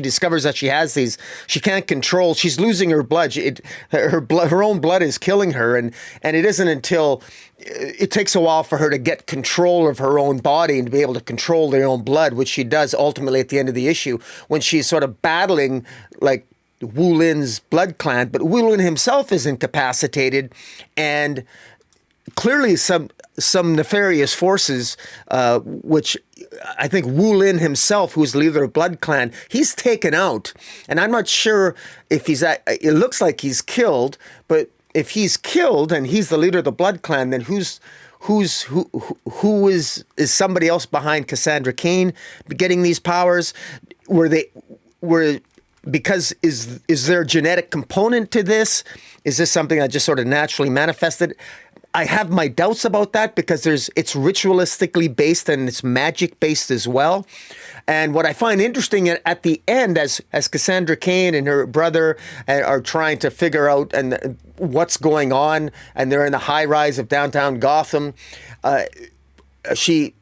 discovers that she has these, she can't control, she's losing her blood. Her own blood is killing her, and it isn't until it takes a while for her to get control of her own body and to be able to control their own blood, which she does ultimately at the end of the issue when she's sort of battling like Wu Lin's Blood Clan. But Wu Lin himself is incapacitated, and clearly some nefarious forces, which I think Wu Lin himself, who's the leader of Blood Clan, he's taken out. And I'm not sure if it looks like he's killed, but if he's killed and he's the leader of the Blood Clan, then who is somebody else behind Cassandra Cain getting these powers? Because is there a genetic component to this? Is this something that just sort of naturally manifested? I have my doubts about that, because it's ritualistically based and it's magic based as well. And what I find interesting at the end, as Cassandra Cain and her brother are trying to figure out what's going on, and they're in the high rise of downtown Gotham, she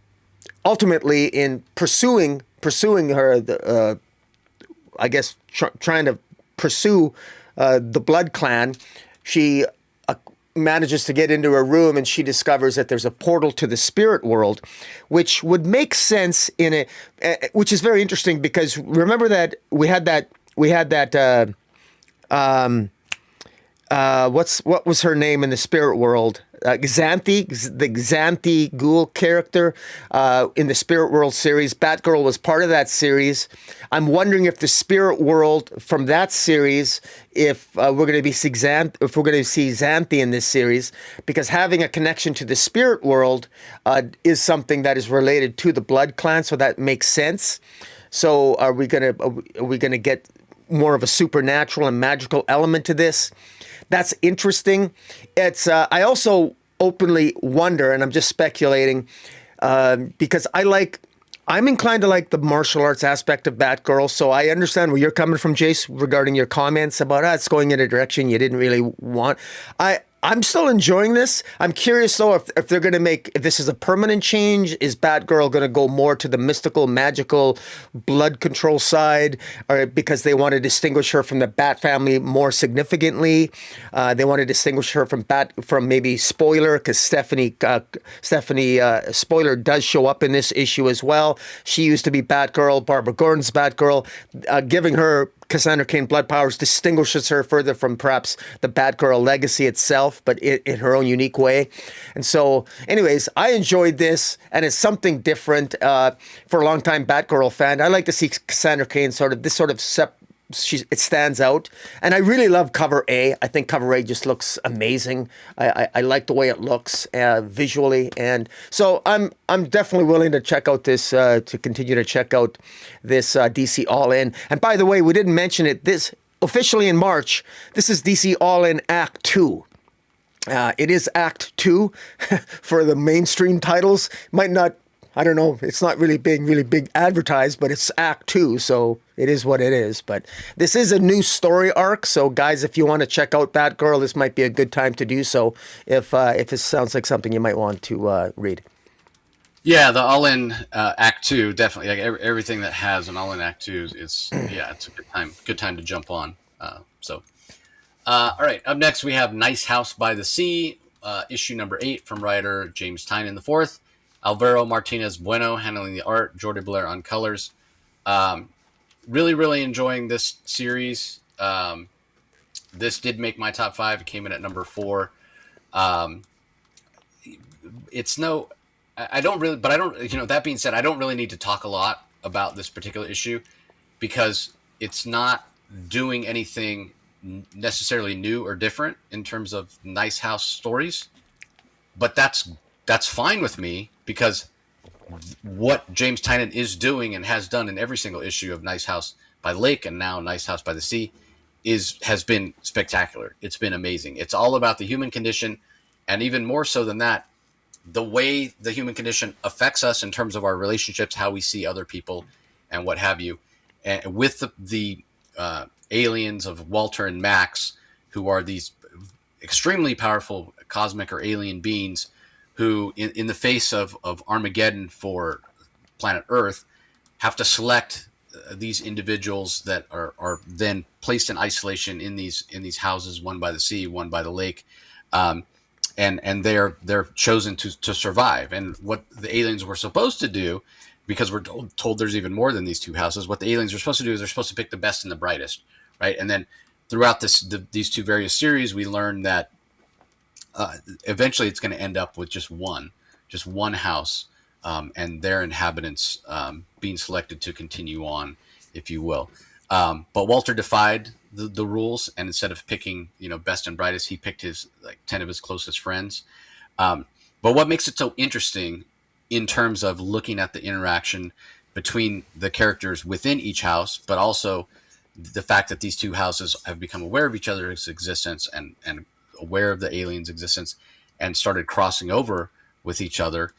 ultimately, in pursuing her, trying to pursue the Blood Clan, she manages to get into a room, and she discovers that there's a portal to the spirit world, which would make sense which is very interesting, because remember that we had that what was her name in the spirit world? Xanthi, the Xanthi Ghoul character in the Spirit World series. Batgirl was part of that series. I'm wondering if the Spirit World from that series, if we're going to see Xanthi in this series, because having a connection to the Spirit World is something that is related to the Blood Clan, so that makes sense. So are we going to get more of a supernatural and magical element to this? That's interesting. It's I also openly wonder, and I'm just speculating, because I'm inclined to like the martial arts aspect of Batgirl, so I understand where you're coming from, Jace, regarding your comments about it's going in a direction you didn't really want. I'm still enjoying this. I'm curious though if they're going to if this is a permanent change. Is Batgirl going to go more to the mystical, magical, blood control side, or because they want to distinguish her from the Bat family more significantly? They want to distinguish her from maybe Spoiler, because Stephanie Spoiler does show up in this issue as well. She used to be Batgirl, Barbara Gordon's Batgirl, giving her Cassandra Cain blood powers distinguishes her further from perhaps the Batgirl legacy itself, but in her own unique way. And so, anyways, I enjoyed this, and it's something different for a long-time Batgirl fan. I like to see Cassandra Cain it stands out, and I really love cover A. I think cover A just looks amazing. I like the way it looks visually, and so I'm definitely willing to check out this to continue to check out this DC All In. And by the way, we didn't mention it. This officially in March. This is DC All In Act 2. It is Act 2 for the mainstream titles. Might not. I don't know. It's not really being really big advertised, but it's Act 2, so it is what it is. But this is a new story arc, so guys, if you want to check out Batgirl, this might be a good time to do so. If it sounds like something you might want to read. Yeah, the All-In Act 2, definitely. Like everything that has an All-In Act 2 it's a good time to jump on. All right, up next we have Nice House by the Sea, issue number 8 from writer James Tynion IV. Alvaro Martinez Bueno handling the art, Jordi Blair on colors. Really, really enjoying this series. This did make my top 5. It came in at number 4. It's no, I don't really, but I don't, that being said, I don't really need to talk a lot about this particular issue because it's not doing anything necessarily new or different in terms of Nice House stories. But that's fine with me because what James Tynion is doing and has done in every single issue of Nice House by the Lake and now Nice House by the Sea has been spectacular. It's been amazing. It's all about the human condition, and even more so than that, the way the human condition affects us in terms of our relationships, how we see other people, and what have you. And with the aliens of Walter and Max, who are these extremely powerful cosmic or alien beings who, in the face of Armageddon for planet Earth, have to select these individuals that are then placed in isolation in these houses, one by the sea, one by the lake, and they're chosen to survive. And what the aliens were supposed to do, because we're told there's even more than these two houses, what the aliens are supposed to do is they're supposed to pick the best and the brightest, right? And then throughout these two various series, we learn that eventually it's going to end up with just one house, and their inhabitants being selected to continue on, if you will. But Walter defied the rules, and instead of picking best and brightest, he picked his 10 of his closest friends. But what makes it so interesting in terms of looking at the interaction between the characters within each house, but also the fact that these two houses have become aware of each other's existence and aware of the aliens' existence and started crossing over with each other.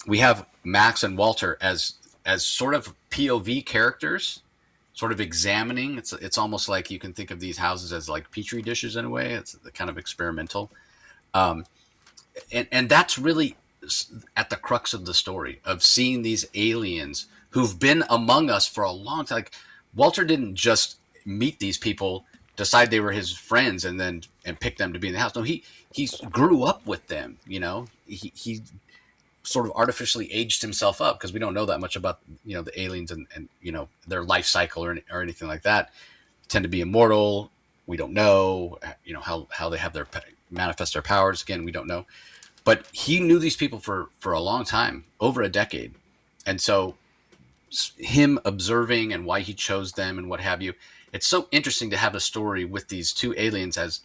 We have Max and Walter as sort of POV characters, sort of examining. It's almost like you can think of these houses as like petri dishes in a way. It's kind of experimental. And that's really at the crux of the story, of seeing these aliens who've been among us for a long time. Like, Walter didn't just meet these people, decide they were his friends, and pick them to be in the house. No, he grew up with them. He sort of artificially aged himself up, because we don't know that much about the aliens and their life cycle or anything like that. They tend to be immortal. We don't know how they have manifest their powers. Again, we don't know. But he knew these people for a long time, over a decade. And so him observing and why he chose them and what have you, it's so interesting to have a story with these two aliens as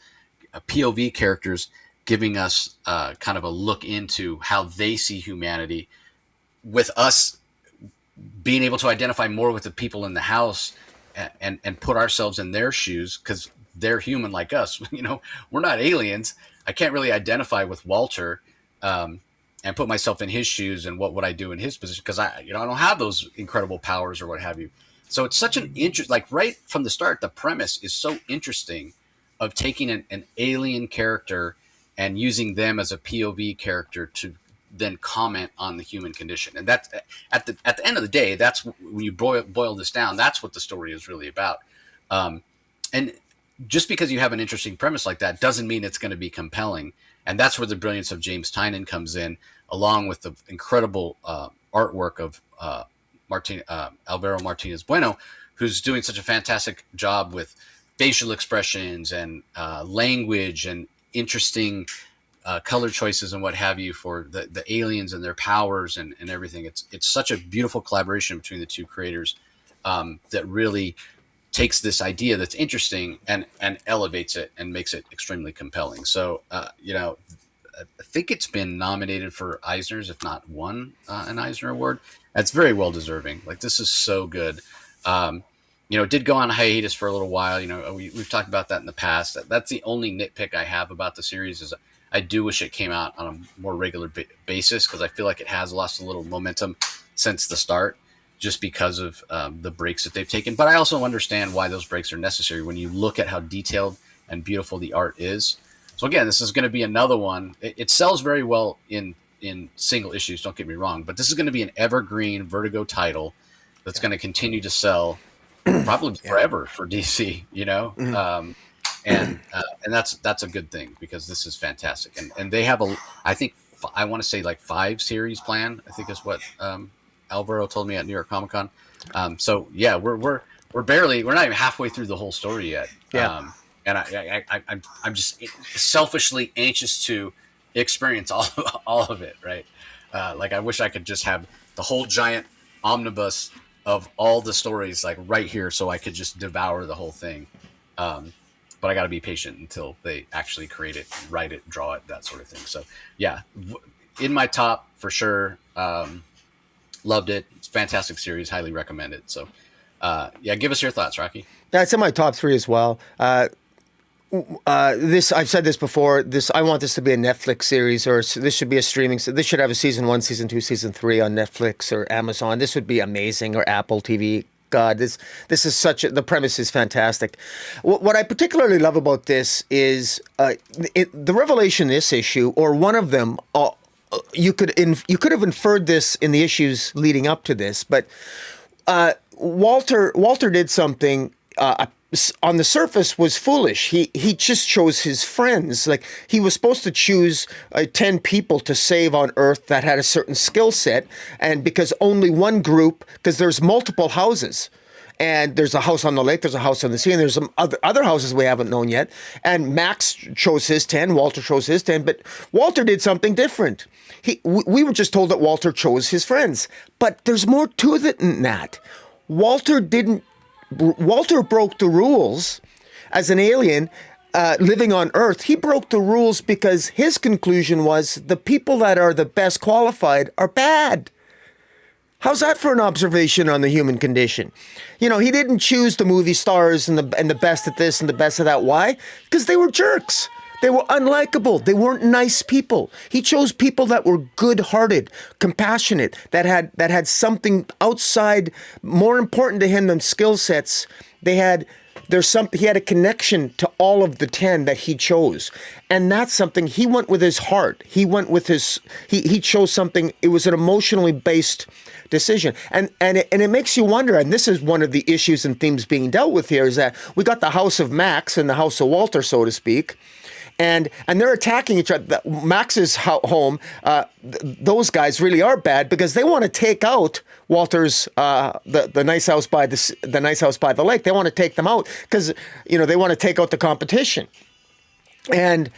POV characters, giving us kind of a look into how they see humanity, with us being able to identify more with the people in the house and put ourselves in their shoes, because they're human like us. We're not aliens. I can't really identify with Walter and put myself in his shoes and what would I do in his position, because I don't have those incredible powers or what have you. So it's such an interest, like right from the start, the premise is so interesting of taking an alien character and using them as a POV character to then comment on the human condition. And that's at the end of the day, that's when you boil this down, that's what the story is really about. And just because you have an interesting premise like that doesn't mean it's going to be compelling. And that's where the brilliance of James Tynion comes in, along with the incredible artwork of Alvaro Martinez Bueno, who's doing such a fantastic job with facial expressions and language and interesting color choices and what have you for the aliens and their powers and everything. It's such a beautiful collaboration between the two creators that really takes this idea that's interesting and elevates it and makes it extremely compelling. So, I think it's been nominated for Eisners, if not won an Eisner Award. That's very well deserving. Like, this is so good. It did go on hiatus for a little while. We've talked about that in the past. That's the only nitpick I have about the series is I do wish it came out on a more regular basis, because I feel like it has lost a little momentum since the start, just because of the breaks that they've taken. But I also understand why those breaks are necessary when you look at how detailed and beautiful the art is. So again, this is going to be another one. It sells very well in single issues, don't get me wrong, but this is going to be an evergreen Vertigo title that's going to continue to sell probably forever for DC, Mm-hmm. And that's a good thing, because this is fantastic. And they have I want to say like 5 series planned, I think is what Alvaro told me at New York Comic Con. So yeah, we're not even halfway through the whole story yet. Yeah. And I'm just selfishly anxious to experience all of it. Right. Like, I wish I could just have the whole giant omnibus of all the stories like right here, so I could just devour the whole thing. But I got to be patient until they actually create it, write it, draw it, that sort of thing. So yeah, in my top for sure. Loved it. It's a fantastic series. Highly recommend it. So, give us your thoughts, Rocky. Yeah, it's in my top 3 as well. I've said this before. I want this to be a Netflix series, or this should be a streaming. This should have a season 1, season 2, season 3 on Netflix or Amazon. This would be amazing, or Apple TV. God, this is the premise is fantastic. What I particularly love about this is the revelation in this issue, or one of them. You could have inferred this in the issues leading up to this, but Walter did something on the surface was foolish. He just chose his friends. Like, he was supposed to choose 10 people to save on Earth that had a certain skill set, and because only one group, because there's multiple houses. And there's a house on the lake, there's a house on the sea, and there's some other houses we haven't known yet. And Max chose his 10, Walter chose his 10, but Walter did something different. We were just told that Walter chose his friends, but there's more to it than that. Walter broke the rules as an alien living on Earth. He broke the rules because his conclusion was the people that are the best qualified are bad. How's that for an observation on the human condition? He didn't choose the movie stars and the best at this and the best at that. Why? Because they were jerks. They were unlikable. They weren't nice people. He chose people that were good-hearted, compassionate, that had something outside more important to him than skill sets. He had a connection to all of the 10 that he chose. And that's something, he went with his heart. He went with he chose something, it was an emotionally based decision. And it makes you wonder, and this is one of the issues and themes being dealt with here, is that we got the house of Max and the house of Walter, so to speak. And they're attacking each other. Max's home, those guys really are bad because they want to take out Walter's the nice house by the nice house by the lake. They want to take them out because they want to take out the competition. And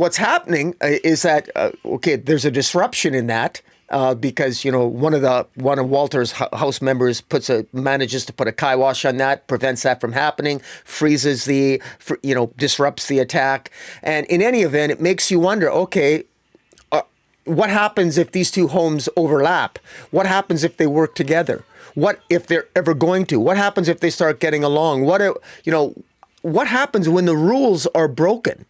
what's happening is that there's a disruption in that. Because one of Walter's house members manages to put a kibosh on that, prevents that from happening, freezes disrupts the attack, and in any event, it makes you wonder. Okay, what happens if these two homes overlap? What happens if they work together? What if they're ever going to? What happens if they start getting along? What happens when the rules are broken,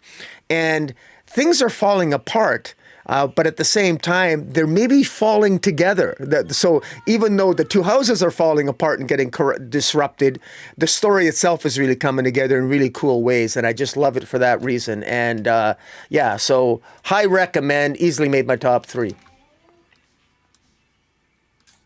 and things are falling apart? But at the same time, they're maybe falling together. So even though the two houses are falling apart and getting disrupted, the story itself is really coming together in really cool ways, and I just love it for that reason. And yeah, so high recommend. Easily made my top 3.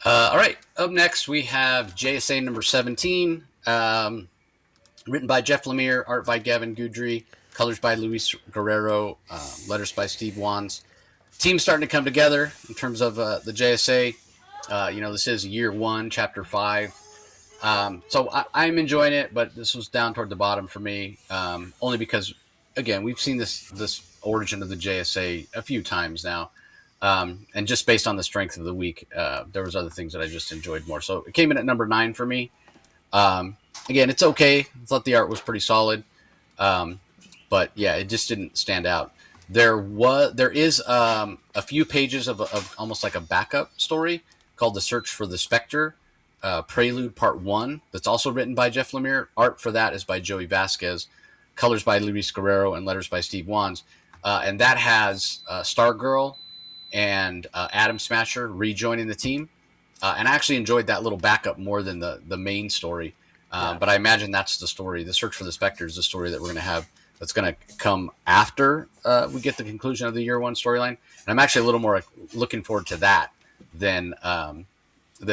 All right. Up next, we have JSA number 17, written by Jeff Lemire, art by Gavin Guidry, colors by Luis Guerrero, letters by Steve Wands. Team's starting to come together in terms of the JSA. This is year 1, chapter 5. So I'm enjoying it, but this was down toward the bottom for me, only because, again, we've seen this origin of the JSA a few times now. And just based on the strength of the week, there was other things that I just enjoyed more. So it came in at number 9 for me. Again, it's okay. I thought the art was pretty solid. But yeah, it just didn't stand out. There is a few pages of almost like a backup story called The Search for the Spectre, Prelude Part 1. That's also written by Jeff Lemire. Art for that is by Joey Vasquez. Colors by Luis Guerrero and letters by Steve Wands. And that has Stargirl and Atom Smasher rejoining the team. And I actually enjoyed that little backup more than the main story. But I imagine that's the story. The Search for the Spectre is the story that we're going to have that's going to come after we get the conclusion of the year 1 storyline. And I'm actually a little more looking forward to that than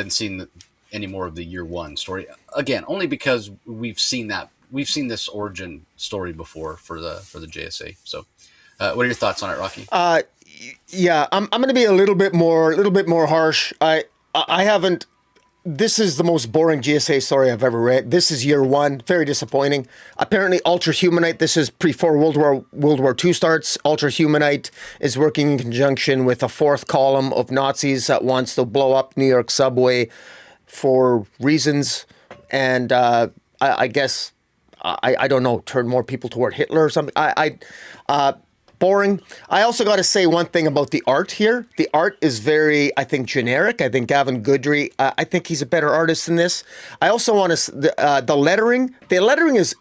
seeing any more of the year 1 story. Again, only because we've seen this origin story before for the JSA. So what are your thoughts on it, Rocky? Yeah, I'm going to be a little bit more harsh. I haven't. This is the most boring GSA story I've ever read. This is year 1, very disappointing. Apparently, Ultra Humanite. This is before World War II starts. Ultra Humanite is working in conjunction with a 4th column of Nazis that wants to blow up New York subway for reasons, and I guess I don't know, turn more people toward Hitler or something. Boring. I also got to say one thing about the art here. The art is very, I think, generic. I think Gavin Guidry, I think he's a better artist than this. I also want to, the lettering. The lettering is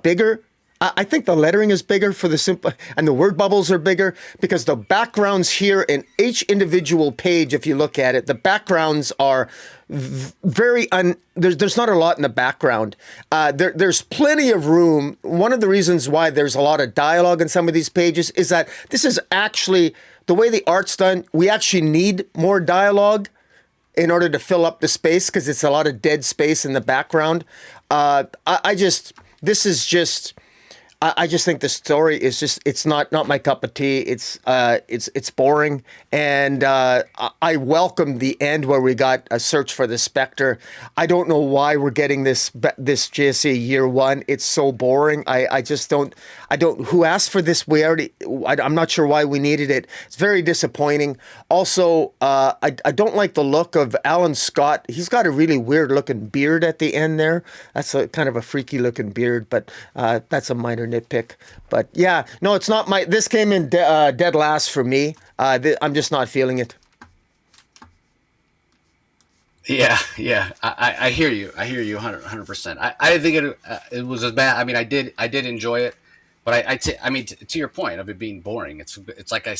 bigger. I think the lettering is bigger for the simple, and the word bubbles are bigger because the backgrounds here in each individual page, if you look at it, the backgrounds are very there's not a lot in the background. There's plenty of room. One of the reasons why there's a lot of dialogue in some of these pages is that this is actually the way the art's done. We actually need more dialogue in order to fill up the space because it's a lot of dead space in the background. I just think the story is it's not my cup of tea. It's boring, and I welcome the end where we got a Search for the Spectre. I don't know why we're getting this JSA year 1. It's so boring. I just don't. Who asked for this? I'm not sure why we needed it. It's very disappointing. Also, I don't like the look of Alan Scott. He's got a really weird looking beard at the end there. That's a kind of a freaky looking beard, but that's a minor nitpick. But yeah, no, it's not my. This came in dead last for me. I'm just not feeling it. Yeah. I hear you. I hear you 100%. I think it was as bad. I mean, I did enjoy it, but I mean, to your point of it being boring, it's like I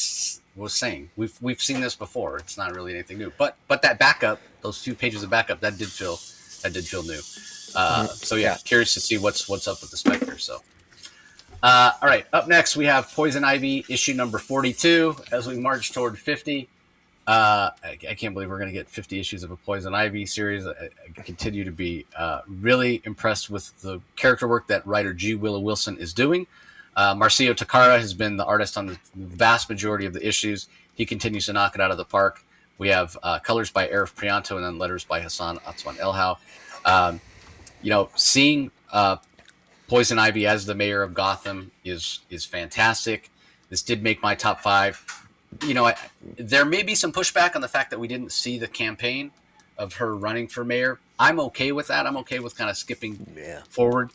was saying, we've seen this before. It's not really anything new. But that backup, those few pages of backup, that did feel new. So yeah, curious to see what's up with the Spectre. So. All right, up next we have Poison Ivy issue number 42 as we march toward 50. I can't believe we're going to get 50 issues of a Poison Ivy series. I continue to be really impressed with the character work that writer G. Willow Wilson is doing. Marcio Takara has been the artist on the vast majority of the issues. He continues to knock it out of the park. We have colors by Arif Prianto and then letters by Hassan Atswan Elhau. Seeing Poison Ivy as the mayor of Gotham is fantastic. This did make my top 5. There may be some pushback on the fact that we didn't see the campaign of her running for mayor. I'm okay with that. I'm okay with kind of skipping forward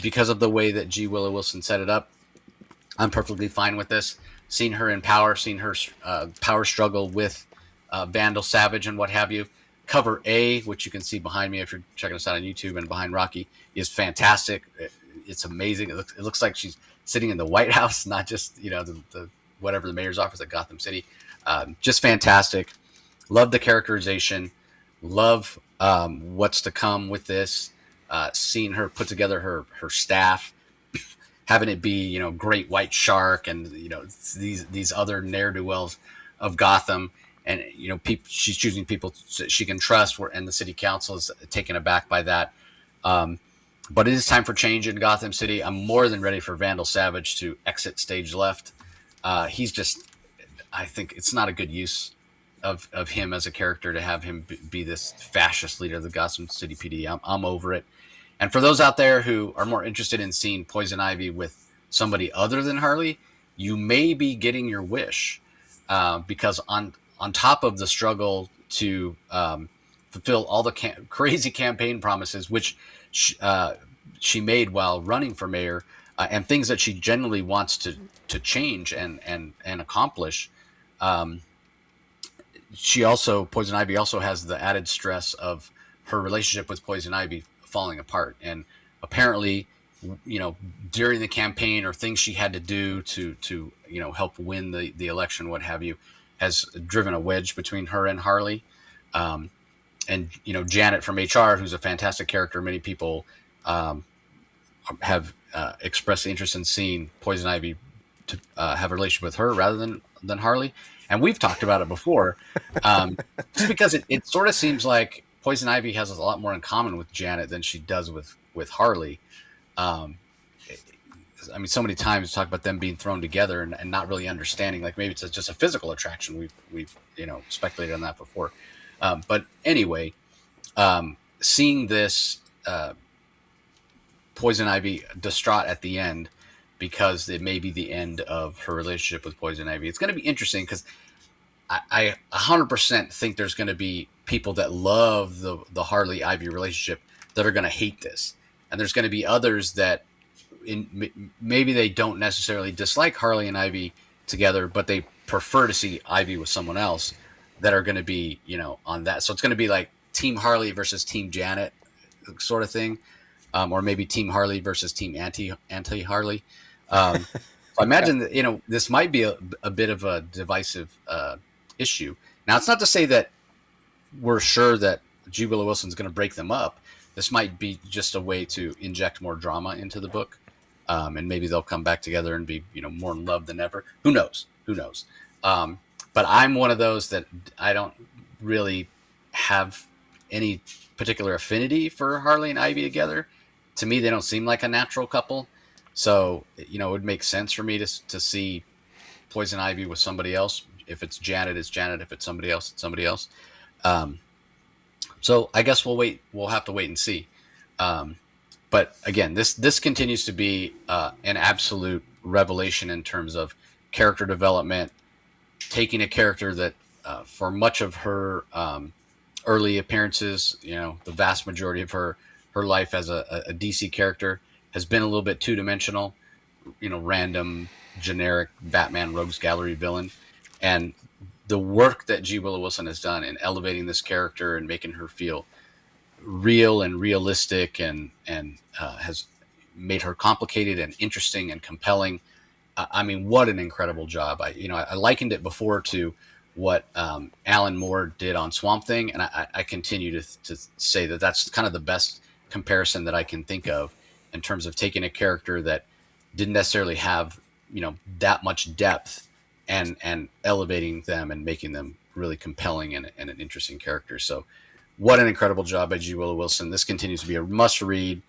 because of the way that G. Willow Wilson set it up. I'm perfectly fine with this. Seeing her in power, seeing her power struggle with Vandal Savage and what have you. Cover A, which you can see behind me if you're checking us out on YouTube and behind Rocky, is fantastic. It's amazing. It looks like she's sitting in the White House, not just the whatever the mayor's office at Gotham City. Just fantastic. Love the characterization. Love what's to come with this. Seeing her put together her staff, having it be, you know, Great White Shark and, you know, these other ne'er-do-wells of Gotham. And, you know, she's choosing people she can trust, and the city council is taken aback by that. But it is time for change in Gotham City. I'm more than ready for Vandal Savage to exit stage left. He's just, I think it's not a good use of him as a character to have him be this fascist leader of the Gotham City PD. I'm over it. And for those out there who are more interested in seeing Poison Ivy with somebody other than Harley, you may be getting your wish, because on top of the struggle to fulfill all the crazy campaign promises, which she made while running for mayor, and things that she genuinely wants to change and accomplish. Poison Ivy also has the added stress of her relationship with Poison Ivy falling apart. And apparently, you know, during the campaign or things she had to do to you know, help win the election, what have you, has driven a wedge between her and Harley. And, you know, Janet from HR, who's a fantastic character. Many people have expressed interest in seeing Poison Ivy to have a relationship with her rather than Harley. And we've talked about it before, just because it sort of seems like Poison Ivy has a lot more in common with Janet than she does with Harley. I mean, so many times talk about them being thrown together and not really understanding, like maybe it's just a physical attraction. We've you know, speculated on that before. But anyway, seeing this Poison Ivy distraught at the end because it may be the end of her relationship with Poison Ivy. It's going to be interesting because I 100% think there's going to be people that love the Harley Ivy relationship that are going to hate this. And there's going to be others that maybe they don't necessarily dislike Harley and Ivy together, but they prefer to see Ivy with someone else, that are going to be, you know, on that. So it's going to be like Team Harley versus Team Janet sort of thing. Or maybe Team Harley versus Team anti-Harley. So I imagine that, you know, this might be a bit of a divisive issue. Now, it's not to say that we're sure that G. Willow Wilson's going to break them up. This might be just a way to inject more drama into the book. And maybe they'll come back together and be, you know, more in love than ever. Who knows? But I'm one of those that I don't really have any particular affinity for Harley and Ivy together. To me, they don't seem like a natural couple. So, you know, it would make sense for me to see Poison Ivy with somebody else. If it's Janet, it's Janet. If it's somebody else, it's somebody else. So I guess we'll have to wait and see. But again, this continues to be an absolute revelation in terms of character development, taking a character that for much of her early appearances, you know, the vast majority of her life as a DC character has been a little bit two-dimensional, you know, random, generic Batman rogues gallery villain. And the work that G. Willow Wilson has done in elevating this character and making her feel real and realistic and has made her complicated and interesting and compelling. I mean, what an incredible job. I likened it before to what Alan Moore did on Swamp Thing, and I continue to say that that's kind of the best comparison that I can think of in terms of taking a character that didn't necessarily have, you know, that much depth and elevating them and making them really compelling and an interesting character. So what an incredible job by G. Willow Wilson. This continues to be a must read,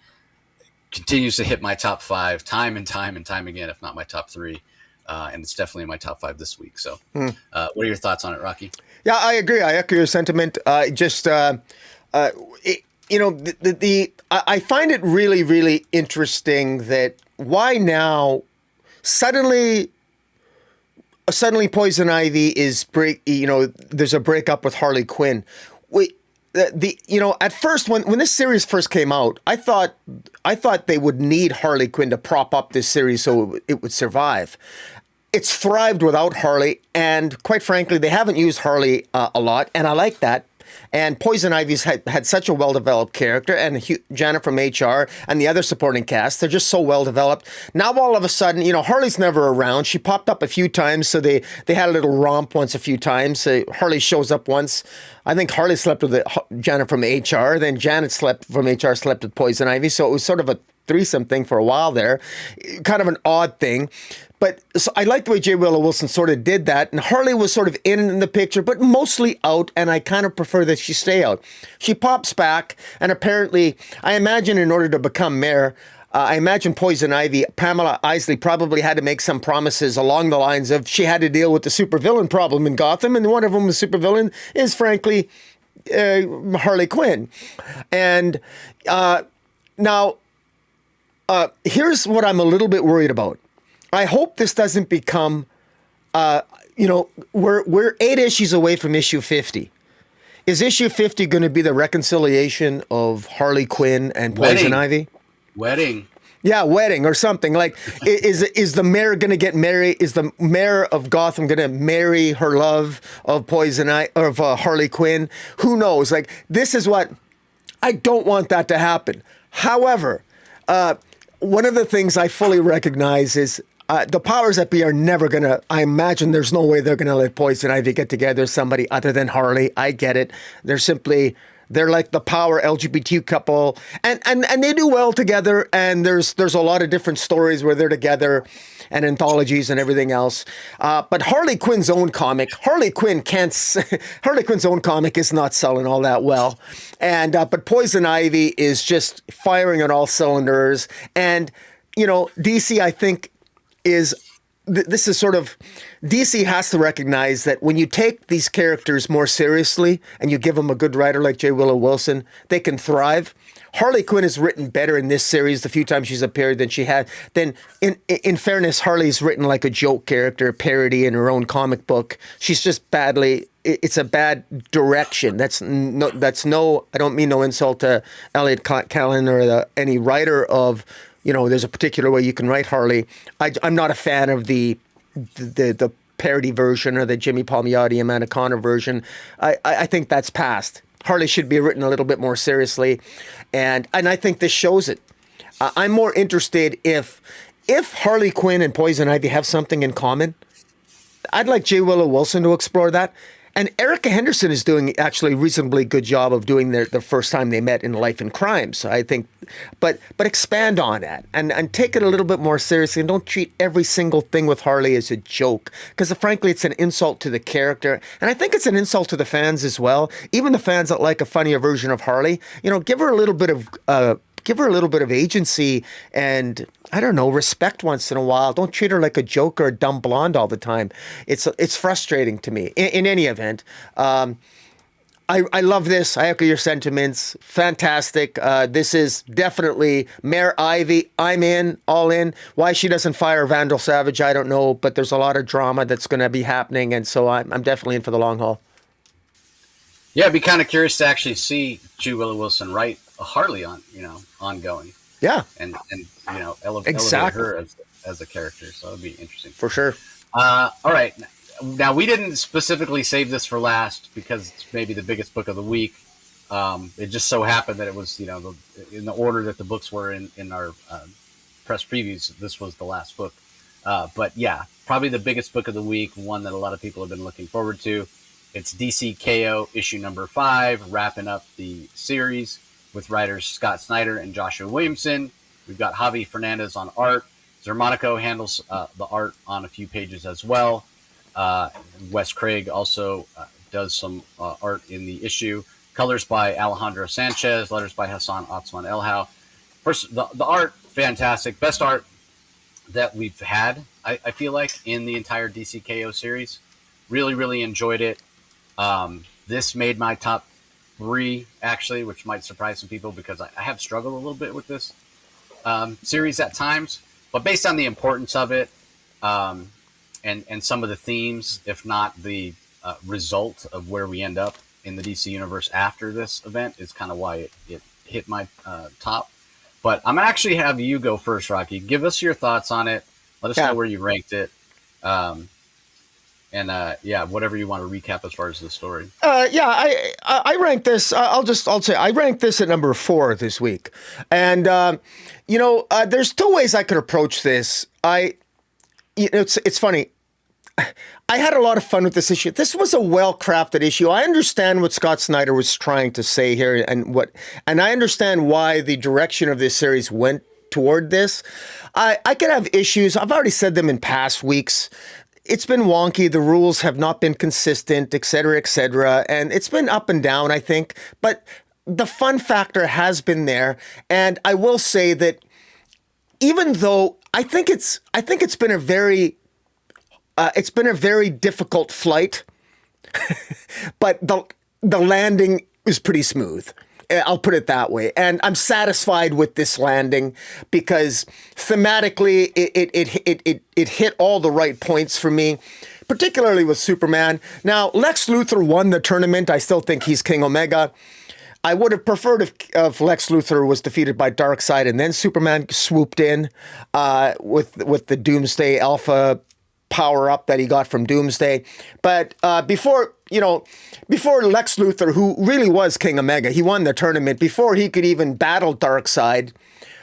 continues to hit my top 5 time and time again, if not my top 3. And it's definitely in my top 5 this week. So what are your thoughts on it, Rocky? Yeah, I agree. I echo your sentiment. I find it really, really interesting that why now suddenly Poison Ivy is there's a breakup with Harley Quinn. At first when this series first came out, I thought they would need Harley Quinn to prop up this series so it would survive. It's thrived without Harley, and quite frankly, they haven't used Harley a lot, and I like that. And Poison Ivy's had such a well-developed character, and Janet from HR and the other supporting cast, they're just so well-developed. Now all of a sudden, Harley's never around. She popped up a few times, so they had a little romp once a few times. Harley shows up once. I think Harley slept with Janet from HR, then Janet from HR slept with Poison Ivy, so it was sort of a threesome thing for a while there. Kind of an odd thing. But so I like the way J. Willow Wilson sort of did that. And Harley was sort of in the picture, but mostly out. And I kind of prefer that she stay out. She pops back. And apparently, I imagine in order to become mayor, I imagine Poison Ivy, Pamela Isley probably had to make some promises along the lines of she had to deal with the supervillain problem in Gotham. And one of them, the supervillain, is frankly Harley Quinn. And now, here's what I'm a little bit worried about. I hope this doesn't become, we're 8 issues away from issue 50. Is issue 50 going to be the reconciliation of Harley Quinn and Poison Ivy? Wedding. Yeah, wedding or something. Like, is the mayor going to get married? Is the mayor of Gotham going to marry her love of Harley Quinn? Who knows? Like, this is what I don't want that to happen. However, one of the things I fully recognize is the powers that be are never going to, I imagine there's no way they're going to let Poison Ivy get together with somebody other than Harley. I get it. They're like the power LGBT couple, and they do well together. And there's a lot of different stories where they're together, and anthologies and everything else. But Harley Quinn's own comic, Harley Quinn's own comic is not selling all that well. And but Poison Ivy is just firing on all cylinders. And DC, I think, this is sort of, DC has to recognize that when you take these characters more seriously and you give them a good writer like J. Willow Wilson, they can thrive. Harley Quinn is written better in this series the few times she's appeared than she had. Then, in fairness, Harley's written like a joke character, parody in her own comic book. She's just it's a bad direction. I don't mean no insult to Elliot Callan or any writer of, there's a particular way you can write Harley. I'm not a fan of the parody version or the Jimmy Palmiotti, Amanda Connor version. I think that's past. Harley should be written a little bit more seriously, and I think this shows it. I'm more interested if Harley Quinn and Poison Ivy have something in common. I'd like J. Willow Wilson to explore that. And Erica Henderson is doing actually a reasonably good job of doing the first time they met in Life and Crime. So I think, but expand on that and take it a little bit more seriously, and don't treat every single thing with Harley as a joke, because frankly, it's an insult to the character. And I think it's an insult to the fans as well. Even the fans that like a funnier version of Harley, give her a little bit of agency and, I don't know, respect once in a while. Don't treat her like a joke or a dumb blonde all the time. It's frustrating to me. In any event, I love this. I echo your sentiments. Fantastic. This is definitely Mayor Ivy. I'm in, all in. Why she doesn't fire Vandal Savage, I don't know, but there's a lot of drama that's going to be happening, and so I'm definitely in for the long haul. Yeah, I'd be kind of curious to actually see J. Willow Wilson write a Harley ongoing. Yeah. And elevate her as a character. So it'd be interesting. For sure. All right. Now, we didn't specifically save this for last because it's maybe the biggest book of the week. It just so happened that it was, in the order that the books were in our press previews, this was the last book. But yeah, probably the biggest book of the week, one that a lot of people have been looking forward to. It's DC KO issue number 5, wrapping up the series with writers Scott Snyder and Joshua Williamson. We've got Javi Fernandez on art. Zermanico handles the art on a few pages as well. Wes Craig also does some art in the issue. Colors by Alejandro Sanchez. Letters by Hassan Otsman Elhau. First, the art, fantastic. Best art that we've had, I feel like, in the entire DC KO series. Really, really enjoyed it. This made my top 3, actually, which might surprise some people because I have struggled a little bit with this series at times. But based on the importance of it and some of the themes, if not the result of where we end up in the DC universe after this event, is kind of why it hit my top. But I'm going to actually have you go first, Rocky. Give us your thoughts on it. Let us know where you ranked it. And yeah, whatever you want to recap as far as the story. Yeah, I ranked this. I'll say I ranked this at number 4 this week, and there's two ways I could approach this. It's funny. I had a lot of fun with this issue. This was a well-crafted issue. I understand what Scott Snyder was trying to say here, and I understand why the direction of this series went toward this. I could have issues. I've already said them in past weeks. It's been wonky. The rules have not been consistent, et cetera, and it's been up and down, I think. But the fun factor has been there, and I will say that even though I think it's been a very difficult flight, but the landing is pretty smooth. I'll put it that way. And I'm satisfied with this landing because thematically it hit all the right points for me, particularly with Superman. Now, Lex Luthor won the tournament. I still think he's King Omega. I would have preferred if Lex Luthor was defeated by Darkseid and then Superman swooped in with the Doomsday Alpha power up that he got from Doomsday. But before Lex Luthor, who really was King Omega, he won the tournament, before he could even battle Darkseid,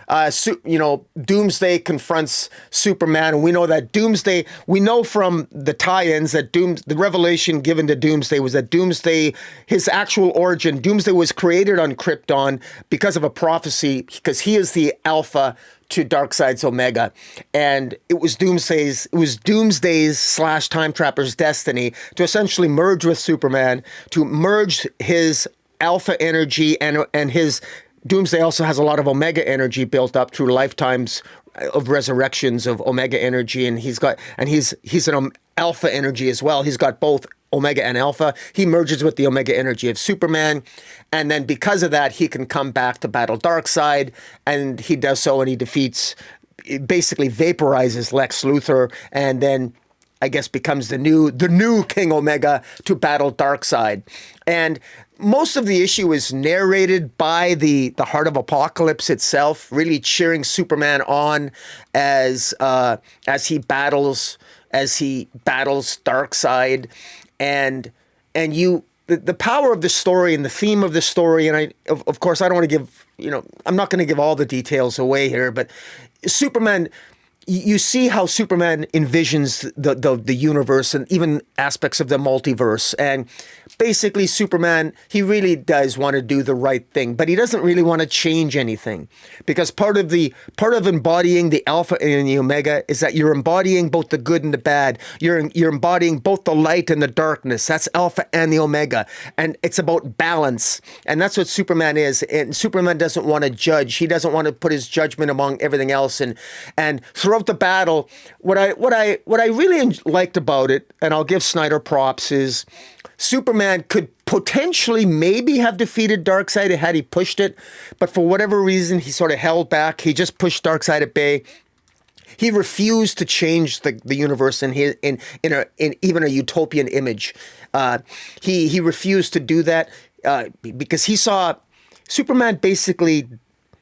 Doomsday confronts Superman, and we know that Doomsday, we know from the tie-ins that the revelation given to Doomsday was that Doomsday, his actual origin, Doomsday was created on Krypton because of a prophecy, because he is the Alpha to Darkseid's Omega, and it was Doomsday's / Time Trapper's destiny to essentially merge with Superman, to merge his Alpha energy and his Doomsday also has a lot of Omega energy built up through lifetimes of resurrections of Omega energy, and he's an Alpha energy as well. He's got both Omega and Alpha. He merges with the Omega energy of Superman, and then because of that, he can come back to battle Darkseid, and he does so, and he basically vaporizes Lex Luthor, and then I guess becomes the new King Omega to battle Darkseid. And most of the issue is narrated by the Heart of Apocalypse itself, really cheering Superman on as he battles Darkseid, and the power of the story and the theme of the story. And of course I don't want to give, I'm not going to give all the details away here, but Superman, you see how Superman envisions the universe and even aspects of the multiverse. And basically Superman, he really does want to do the right thing, but he doesn't really want to change anything, because part of embodying the Alpha and the Omega is that you're embodying both the good and the bad. You're embodying both the light and the darkness. That's Alpha and the Omega. And it's about balance. And that's what Superman is. And Superman doesn't want to judge. He doesn't want to put his judgment among everything else. And throughout the battle, what I really liked about it, and I'll give Snyder props, is Superman could potentially maybe have defeated Darkseid had he pushed it, but for whatever reason, he sort of held back. He just pushed Darkseid at bay. He refused to change the universe in even a utopian image. He refused to do that because he saw Superman basically.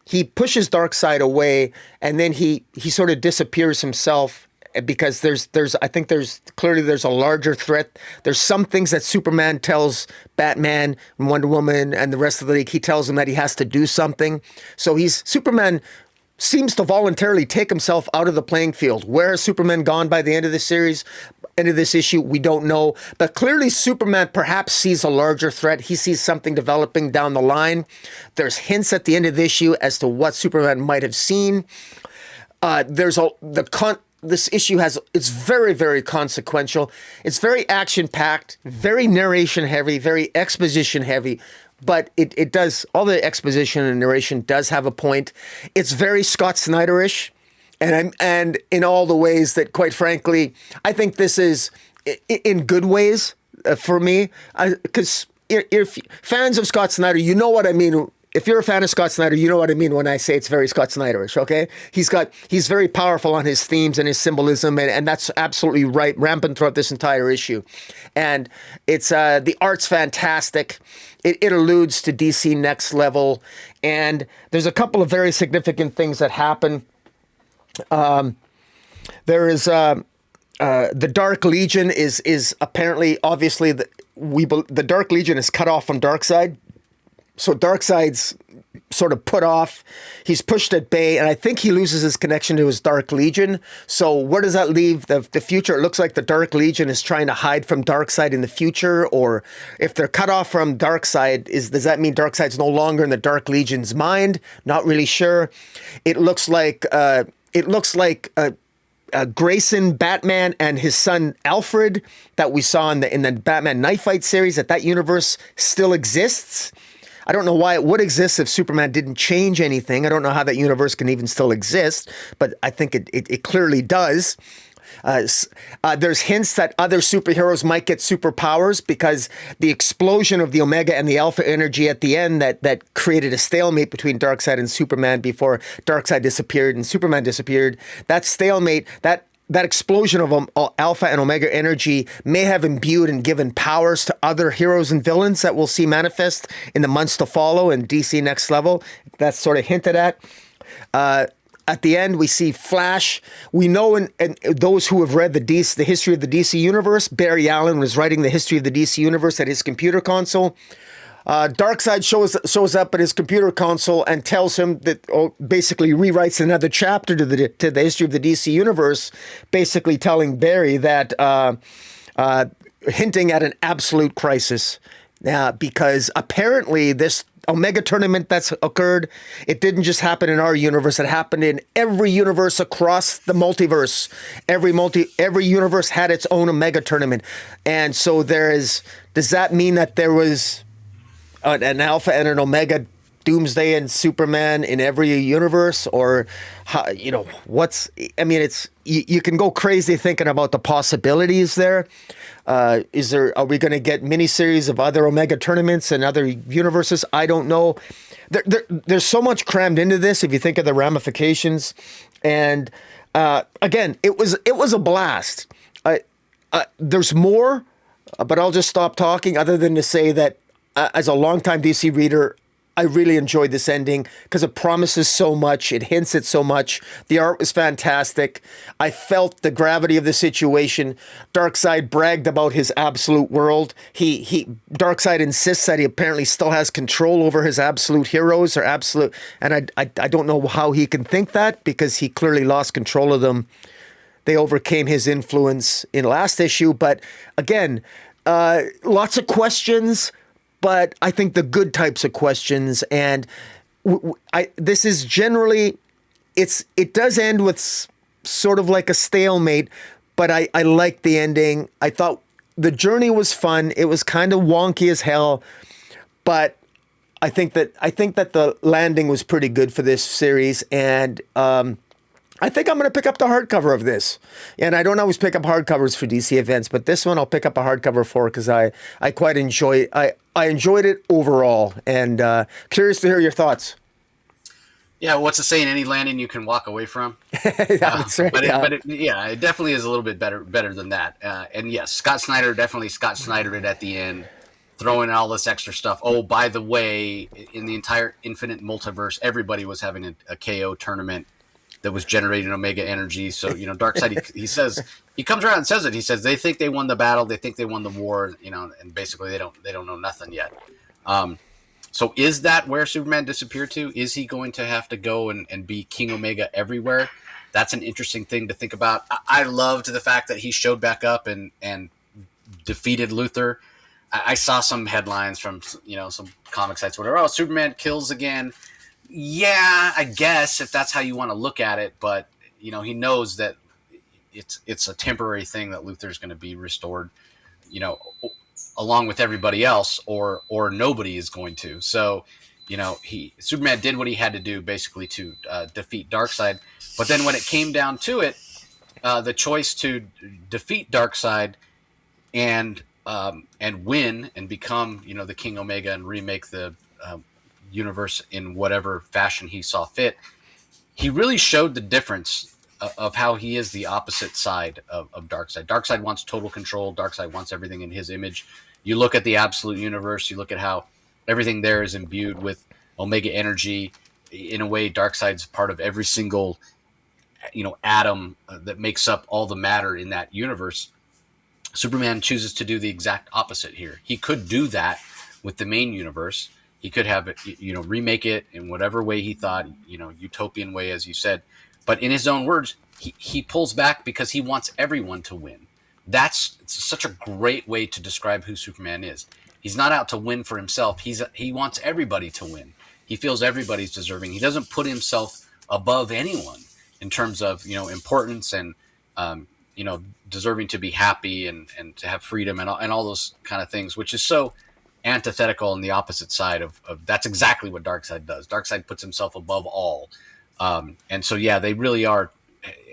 He pushes Darkseid away, and then he sort of disappears himself, because there's a larger threat. There's some things that Superman tells Batman and Wonder Woman and the rest of the league. He tells them that he has to do something. So Superman seems to voluntarily take himself out of the playing field. Where has Superman gone by the end of the series? End of this issue, we don't know. But clearly Superman perhaps sees a larger threat. He sees something developing down the line. There's hints at the end of the issue as to what Superman might have seen. This issue it's very, very consequential. It's very action-packed, very narration-heavy, very exposition-heavy. But it does, all the exposition and narration does have a point. It's very Scott Snyder-ish. And in all the ways that, quite frankly, I think this is in good ways for me. Because if fans of Scott Snyder, you know what I mean. If you're a fan of Scott Snyder, you know what I mean when I say it's very Scott Snyderish, okay? He's very powerful on his themes and his symbolism, and that's absolutely right, rampant throughout this entire issue. And it's the art's fantastic. It alludes to DC Next Level, and there's a couple of very significant things that happen. There is the Dark Legion is apparently, obviously, the Dark Legion is cut off from Darkseid. So Darkseid's sort of put off. He's pushed at bay, and I think he loses his connection to his Dark Legion. So where does that leave the future? It looks like the Dark Legion is trying to hide from Darkseid in the future, or if they're cut off from Darkseid, does that mean Darkseid's no longer in the Dark Legion's mind? Not really sure. It looks like Grayson, Batman, and his son Alfred that we saw in the Batman Knife Fight series, that universe still exists. I don't know why it would exist if Superman didn't change anything. I don't know how that universe can even still exist, but I think it clearly does. There's hints that other superheroes might get superpowers because the explosion of the Omega and the Alpha energy at the end that created a stalemate between Darkseid and Superman before Darkseid disappeared and Superman disappeared. That stalemate, that explosion of Alpha and Omega energy may have imbued and given powers to other heroes and villains that we'll see manifest in the months to follow in DC Next Level. That's sort of hinted at. At the end, we see Flash. We know, and those who have read the history of the DC Universe, Barry Allen was writing the history of the DC Universe at his computer console. Darkseid shows up at his computer console and tells him that, basically rewrites another chapter to the history of the DC Universe, basically telling Barry that, hinting at an absolute crisis. Because apparently this Omega tournament that's occurred, it didn't just happen in our universe. It happened in every universe across the multiverse. Every universe had its own Omega tournament. And so does that mean that there was an Alpha and an Omega Doomsday and Superman in every universe? Or how, it's, you can go crazy thinking about the possibilities there. Are we going to get miniseries of other Omega tournaments and other universes? I don't know. There's so much crammed into this if you think of the ramifications. And again, it was a blast. There's more, but I'll just stop talking other than to say that as a longtime DC reader, I really enjoyed this ending because it promises so much. It hints at so much. The art was fantastic. I felt the gravity of the situation. Darkseid bragged about his absolute world. Darkseid insists that he apparently still has control over his absolute heroes or absolute. And I don't know how he can think that because he clearly lost control of them. They overcame his influence in last issue. But again, lots of questions. But I think the good types of questions, and this is generally, it does end with sort of like a stalemate, but I liked the ending. I thought the journey was fun. It was kind of wonky as hell, but I think that the landing was pretty good for this series, and I think I'm going to pick up the hardcover of this. And I don't always pick up hardcovers for DC events, but this one I'll pick up a hardcover for because I quite enjoy it. I enjoyed it overall, and curious to hear your thoughts. Yeah, what's the saying? Any landing you can walk away from. That's right. It definitely is a little bit better than that. And yes, Scott Snyder Snydered it at the end, throwing in all this extra stuff. Oh, by the way, in the entire Infinite Multiverse, everybody was having a KO tournament that was generating Omega energy. So, Darkseid, he comes around and says it. He says they think they won the battle, they think they won the war, and basically they don't know nothing yet. So is that where Superman disappeared to? Is he going to have to go and be King Omega everywhere? That's an interesting thing to think about. I loved the fact that he showed back up and defeated Luthor. I saw some headlines from some comic sites, whatever. Oh, Superman kills again. Yeah, I guess if that's how you want to look at it, but he knows that it's a temporary thing that Luthor's going to be restored, along with everybody else, or nobody is going to. So, Superman did what he had to do basically to defeat Darkseid. But then when it came down to it, the choice to defeat Darkseid and win and become the King Omega and remake the universe in whatever fashion he saw fit, he really showed the difference of how he is the opposite side of Darkseid. Darkseid wants total control. Darkseid wants everything in his image. You look at the absolute universe, you look at how everything there is imbued with Omega energy. In a way, Darkseid's part of every single atom that makes up all the matter in that universe. Superman chooses to do the exact opposite here. He could do that with the main universe. He could have it, remake it in whatever way he thought, utopian way, as you said. But in his own words, he pulls back because he wants everyone to win. That's such a great way to describe who Superman is. He's not out to win for himself. He wants everybody to win. He feels everybody's deserving. He doesn't put himself above anyone in terms of importance and deserving to be happy and to have freedom and all those kind of things, which is so antithetical on the opposite side of that's exactly what Darkseid does. Darkseid puts himself above all. And so, yeah, they really are.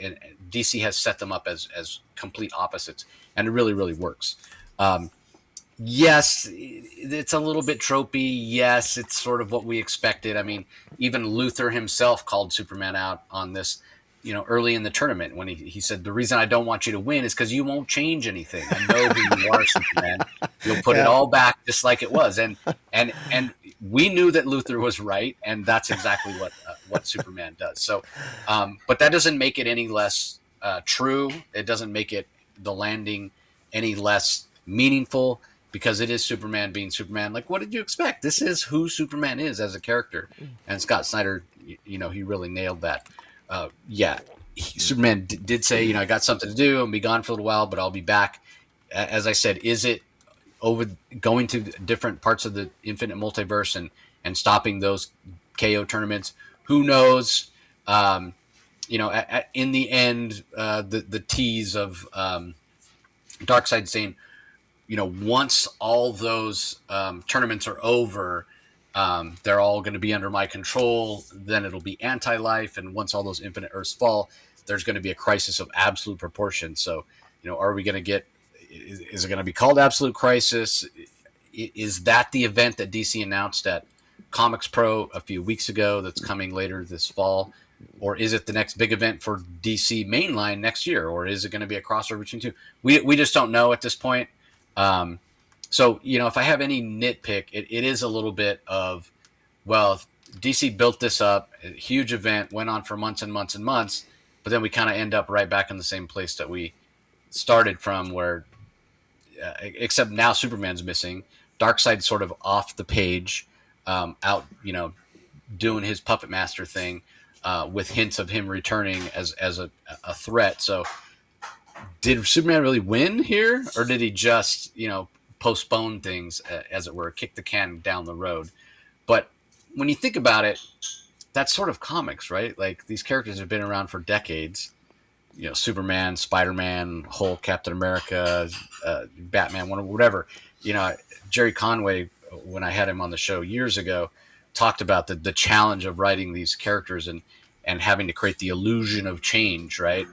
And DC has set them up as complete opposites, and it really, really works. Yes, it's a little bit tropey. Yes, it's sort of what we expected. I mean, even Luthor himself called Superman out on this, early in the tournament when he said, the reason I don't want you to win is because you won't change anything. I know who you are, Superman. You'll put it all back just like it was. And we knew that Luthor was right, and that's exactly what Superman does. So, but that doesn't make it any less true. It doesn't make it the landing any less meaningful, because it is Superman being Superman. Like, what did you expect? This is who Superman is as a character. And Scott Snyder, he really nailed that. Superman did say, I got something to do and be gone for a little while, but I'll be back. As I said, is it over going to different parts of the infinite multiverse and stopping those KO tournaments? Who knows? In the end, the tease of Darkseid saying, once all those tournaments are over, they're all going to be under my control. Then it'll be anti-life. And once all those infinite Earths fall, there's going to be a crisis of absolute proportion. So, are we going to get, is it going to be called Absolute Crisis? Is that the event that DC announced at Comics Pro a few weeks ago that's coming later this fall? Or is it the next big event for DC mainline next year? Or is it going to be a crossover between two? We just don't know at this point. So, if I have any nitpick, it is a little bit of, well, DC built this up, a huge event, went on for months and months and months, but then we kind of end up right back in the same place that we started from, where, except now Superman's missing. Darkseid's sort of off the page, out, doing his puppet master thing, with hints of him returning as a threat. So did Superman really win here, or did he just, postpone things, as it were, kick the can down the road? But when you think about it, that's sort of comics, right? Like, these characters have been around for decades. Superman, Spider-Man, Hulk, Captain America, Batman, whatever. Jerry Conway, when I had him on the show years ago, talked about the challenge of writing these characters and having to create the illusion of change, right?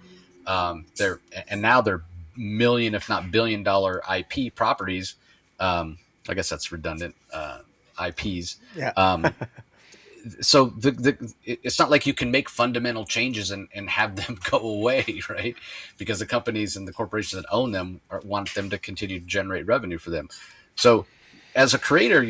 Now they're million, if not billion-dollar IP properties. I guess that's redundant. IPs. Yeah. So it's not like you can make fundamental changes and have them go away, right? Because the companies and the corporations that own them want them to continue to generate revenue for them. So as a creator,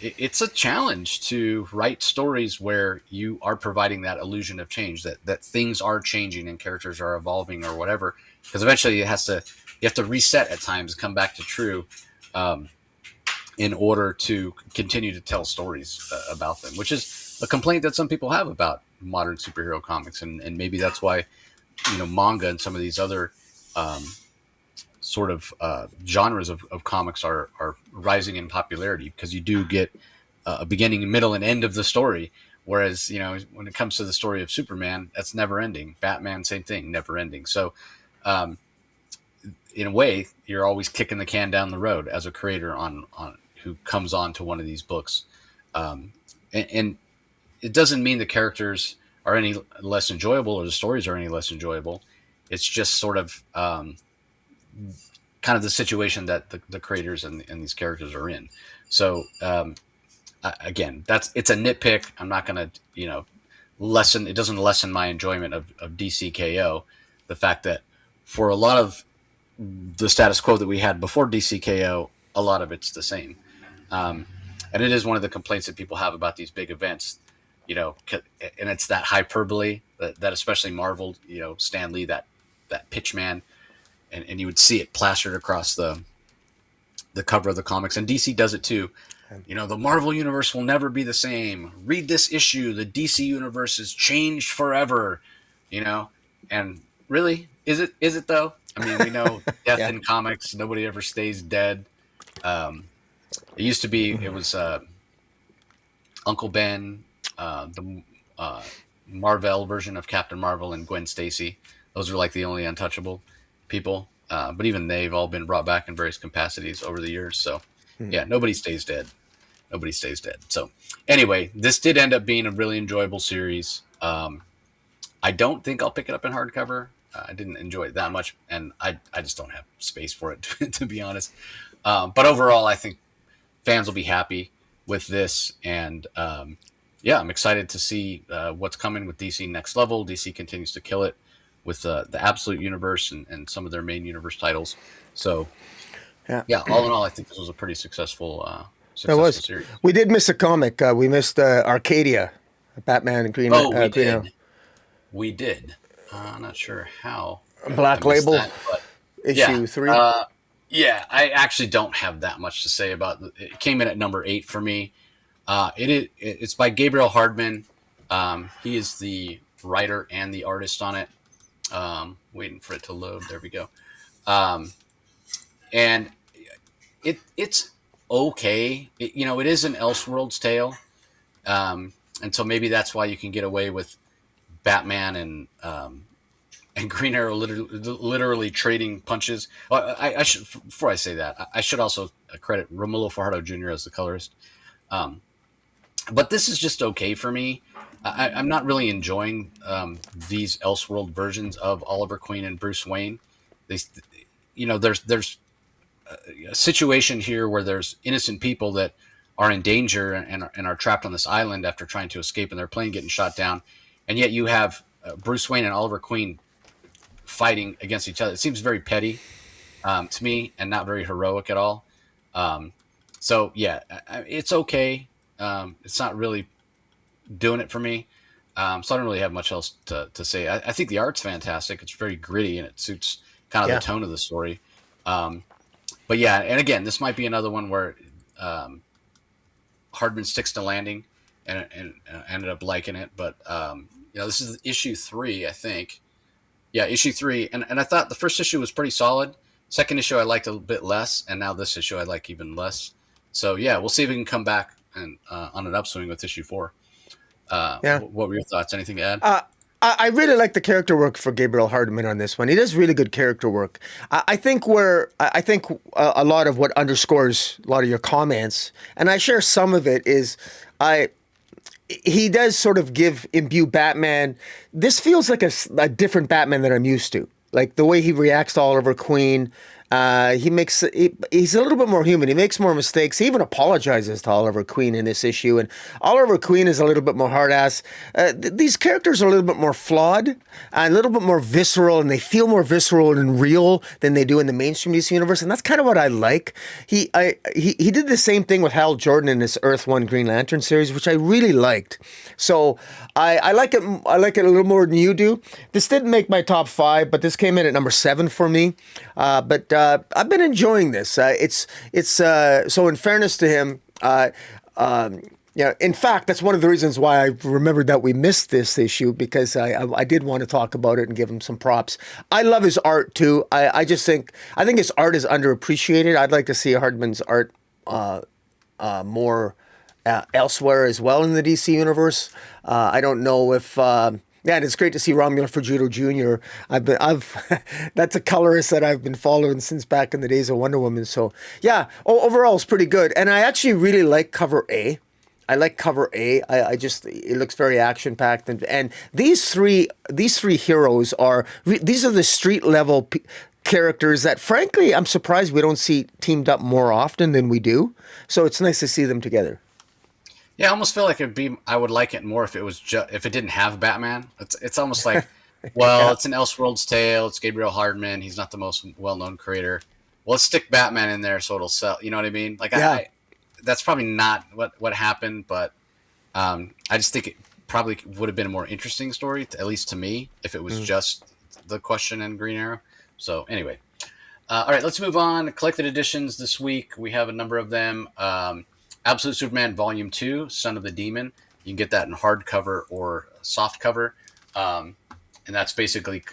it's a challenge to write stories where you are providing that illusion of change, that things are changing and characters are evolving or whatever. Because eventually you have to reset at times, come back to true, in order to continue to tell stories about them, which is a complaint that some people have about modern superhero comics. And maybe that's why, manga and some of these other sort of genres of comics are rising in popularity, because you do get a beginning, middle, and end of the story. Whereas, when it comes to the story of Superman, that's never ending. Batman, same thing, never ending. So, in a way, you're always kicking the can down the road as a creator on who comes on to one of these books. And it doesn't mean the characters are any less enjoyable or the stories are any less enjoyable. It's just sort of kind of the situation that the creators and these characters are in. So, again, it's a nitpick. I'm not going to, it doesn't lessen my enjoyment of DCKO. The fact that for a lot of the status quo that we had before DCKO, a lot of it's the same. And it is one of the complaints that people have about these big events. and it's that hyperbole that especially Marvel, Stan Lee, that pitch man, and you would see it plastered across the cover of the comics, and DC does it too. The Marvel universe will never be the same. Read this issue. The DC universe is changed forever. And really, is it though? I mean, we know death in comics. Nobody ever stays dead. It used to be. It was Uncle Ben, the Marvel version of Captain Marvel, and Gwen Stacy. Those are like the only untouchable people. But even they've all been brought back in various capacities over the years. So, yeah, nobody stays dead. Nobody stays dead. So, anyway, this did end up being a really enjoyable series. I don't think I'll pick it up in hardcover. I didn't enjoy it that much, and I just don't have space for it, to be honest. But overall, I think fans will be happy with this. And, I'm excited to see what's coming with DC Next Level. DC continues to kill it with the Absolute Universe and some of their main universe titles. So, all in all, I think this was a pretty successful series. We did miss a comic. We missed Arcadia, Batman and Green. We Green did. We did. I'm not sure how. Black Label, that, issue 3. I actually don't have that much to say about it. It came in at number 8 for me. It's by Gabriel Hardin. He is the writer and the artist on it. Waiting for it to load. There we go. And it's okay. It is an Elseworlds tale. And so maybe that's why you can get away with Batman and Green Arrow literally trading punches. I should, before I say that, I should also credit Romulo Fajardo Jr. as the colorist. But this is just okay for me. I'm not really enjoying these Elseworld versions of Oliver Queen and Bruce Wayne. There's a situation here where there's innocent people that are in danger and are trapped on this island after trying to escape, and their plane getting shot down, and yet you have Bruce Wayne and Oliver Queen fighting against each other. It seems very petty to me and not very heroic at all. It's okay. It's not really doing it for me. So I don't really have much else to say. I think the art's fantastic. It's very gritty and it suits kind of the tone of the story. But yeah, and again, this might be another one where Hardman sticks to landing and ended up liking it. But this is issue 3, I think. Yeah, issue 3, and I thought the first issue was pretty solid. Second issue I liked a bit less, and now this issue I like even less. So yeah, we'll see if we can come back and on an upswing with issue 4. What were your thoughts? Anything to add? I really like the character work for Gabriel Hardin on this one. He does really good character work. I think a lot of what underscores a lot of your comments, and I share some of it, is he does sort of imbue Batman. This feels like a different Batman than I'm used to. Like the way he reacts to Oliver Queen. He's a little bit more human. He makes more mistakes. He even apologizes to Oliver Queen in this issue. And Oliver Queen is a little bit more hard ass. These characters are a little bit more flawed and a little bit more visceral, and they feel more visceral and real than they do in the mainstream DC universe. And that's kind of what I like. He did the same thing with Hal Jordan in his Earth 1 Green Lantern series, which I really liked. So I like it. I like it a little more than you do. This didn't make my top 5, but this came in at number 7 for me. But I've been enjoying this. So in fairness to him, in fact, that's one of the reasons why I remembered that we missed this issue, because I did want to talk about it and give him some props. I love his art too. I think his art is underappreciated. I'd like to see Hardman's art more elsewhere as well in the DC universe. I don't know if. And it's great to see Romulo Fajardo Jr. That's a colorist that I've been following since back in the days of Wonder Woman. So yeah, overall it's pretty good. And I actually really like cover A. I like cover A. It looks very action packed, and these three heroes these are the street level characters that, frankly, I'm surprised we don't see teamed up more often than we do. So it's nice to see them together. Yeah, I almost feel like I would like it more if it was if it didn't have Batman. It's almost like, well, it's an Elseworlds tale. It's Gabriel Hardin. He's not the most well-known creator. Well, let's stick Batman in there so it'll sell. You know what I mean? Like, that's probably not what happened, but I just think probably would have been a more interesting story, at least to me, if it was just the Question and Green Arrow. So anyway, all right, let's move on. Collected editions this week. We have a number of them. Absolute Superman Volume 2, Son of the Demon. You can get that in hardcover or soft cover. And that's basically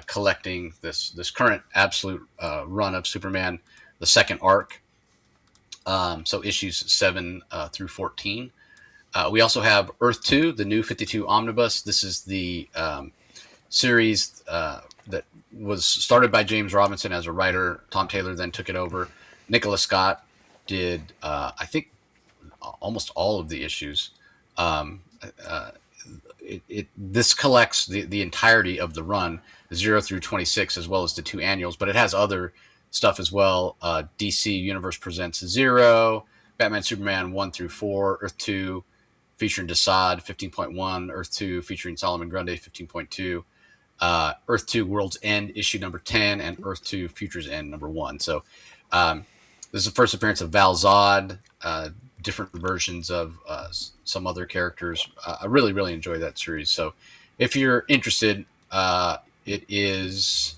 collecting this current Absolute run of Superman, the second arc. So issues 7 through 14. We also have Earth 2, the new 52 Omnibus. This is the series that was started by James Robinson as a writer. Tom Taylor then took it over. Nicola Scott did, I think, almost all of the issues. This collects the entirety of the run, 0 through 26, as well as the 2 annuals, but it has other stuff as well. DC Universe Presents 0, Batman Superman 1 through 4, Earth 2 featuring Desaad 15.1, Earth 2 featuring Solomon Grundy 15.2, Earth 2 World's End issue number 10, and Earth 2 Future's End number 1. So this is the first appearance of Val Zod, different versions of some other characters. I really, really enjoy that series. So if you're interested, it is,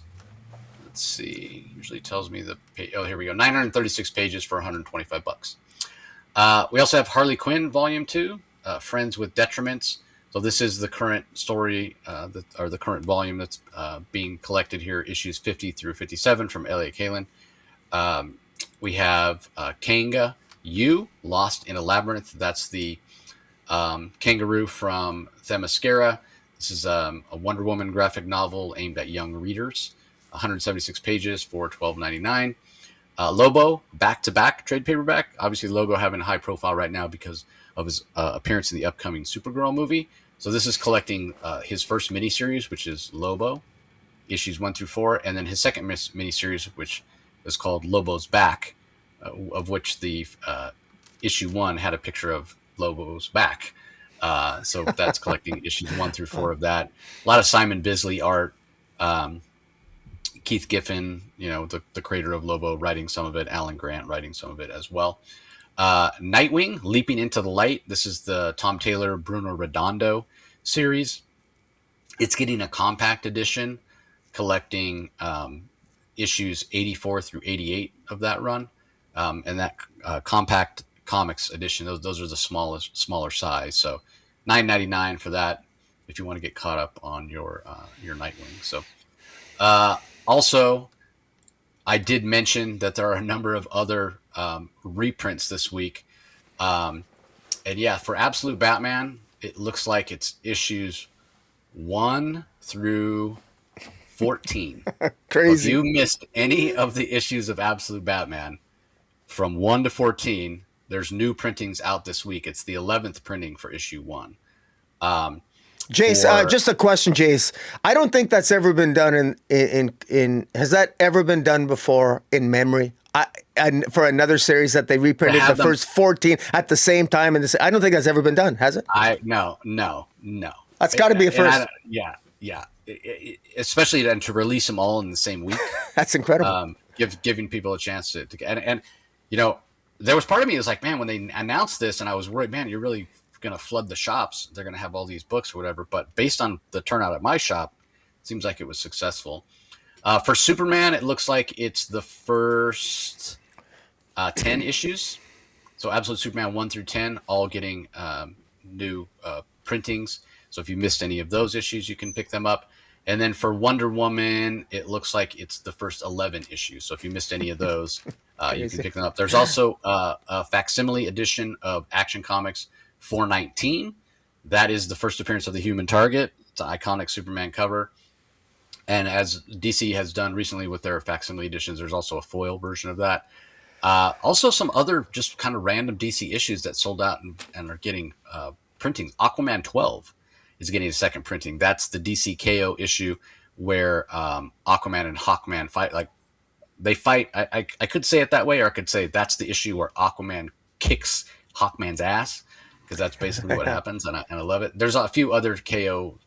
let's see, usually tells me the page. Oh, here we go. 936 pages for $125. We also have Harley Quinn Volume 2, Friends with Detriments. So this is the current story, or the current volume that's being collected here, issues 50 through 57 from Elliot Kalin. We have Kanga Yu, Lost in a Labyrinth. That's the kangaroo from Themyscira. This is a Wonder Woman graphic novel aimed at young readers. 176 pages for $12.99. Lobo, back-to-back trade paperback. Obviously, Lobo having a high profile right now because of his appearance in the upcoming Supergirl movie. So this is collecting his first miniseries, which is Lobo, issues 1 through 4, and then his second miniseries, which is called Lobo's Back, of which the issue 1 had a picture of Lobo's back. So that's collecting issues 1 through 4 of that. A lot of Simon Bisley art. Keith Giffen, the creator of Lobo, writing some of it. Alan Grant writing some of it as well. Nightwing, Leaping into the Light. This is the Tom Taylor, Bruno Redondo series. It's getting a compact edition, collecting issues 84 through 88 of that run. And that compact comics edition, those are the smaller size. So $9.99 for that if you want to get caught up on your Nightwing. So also, I did mention that there are a number of other reprints this week. And yeah, for Absolute Batman, it looks like it's issues 1 through 14. Crazy. If you missed any of the issues of Absolute Batman from 1 to 14, there's new printings out this week. It's the 11th printing for issue 1. Jace, just a question, Jace. I don't think that's ever been done in has that ever been done before in memory? And for another series that they reprinted the first 14 at the same time, I don't think that's ever been done, has it? No. That's got to be a first. Yeah. Especially to release them all in the same week. That's incredible. Giving people a chance to and there was part of me that was like, man, when they announced this, and I was worried, man, you're really going to flood the shops. They're going to have all these books or whatever. But based on the turnout at my shop, it seems like it was successful. For Superman, it looks like it's the first 10 issues. So Absolute Superman 1 through 10, all getting new printings. So if you missed any of those issues, you can pick them up. And then for Wonder Woman, it looks like it's the first 11 issues. So if you missed any of those, you can pick them up. There's also a facsimile edition of Action Comics 419. That is the first appearance of the Human Target. It's an iconic Superman cover. And as DC has done recently with their facsimile editions, there's also a foil version of that. Also some other just kind of random DC issues that sold out and are getting printings. Aquaman 12 is getting a second printing. That's the DC KO issue where Aquaman and Hawkman fight. Like they fight. I could say it that way, or I could say that's the issue where Aquaman kicks Hawkman's ass, because that's basically what happens, and I love it. There's a few other KO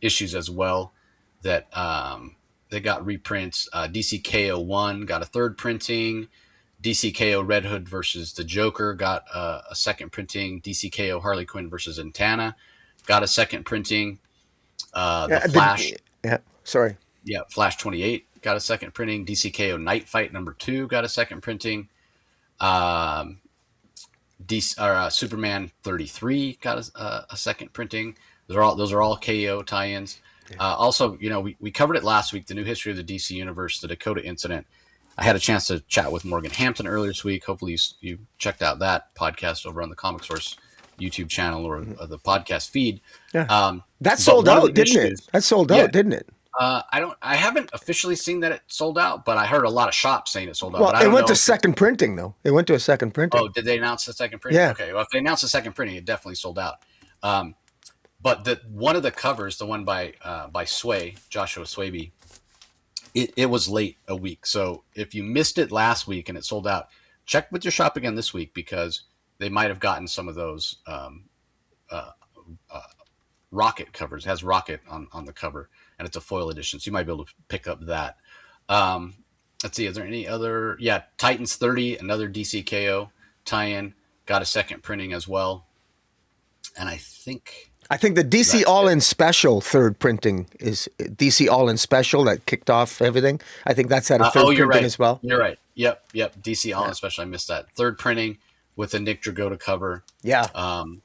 issues as well that they got reprints. DC KO 1 got a third printing. DC KO Red Hood versus the Joker got a second printing. DC KO Harley Quinn versus Intana got a second printing. Yeah, The Flash. Sorry. Yeah, Flash 28 got a second printing. DCKO Night Fight number 2 got a second printing. Superman 33 got a second printing. Those are all KO tie-ins. Also, we covered it last week, the new history of the DC universe, the Dakota incident. I had a chance to chat with Morgan Hampton earlier this week. Hopefully you checked out that podcast over on the Comic Source YouTube channel or the podcast feed. Yeah. That sold out, didn't it? That sold out, didn't it? I haven't officially seen that it sold out, but I heard a lot of shops saying it sold out. Well, but I it went to second printing, though. It went to a second printing. Oh, did they announce the second printing? Yeah. Okay. Well, if they announced the second printing, it definitely sold out. But one of the covers, the one by Sway, Joshua Swaby, it was late a week. So if you missed it last week and it sold out, check with your shop again this week, because they might have gotten some of those Rocket covers. It has Rocket on the cover, and it's a foil edition, so you might be able to pick up that. Let's see, is there any other? Yeah, Titans 30, another DCKO tie-in, got a second printing as well. And I think the DC All-In Special third printing is DC All-In Special that kicked off everything. I think that's at a third printing as well. You're right. Yep. DC All-In Special. I missed that. Third printing with a Nick Dragotta cover. Yeah.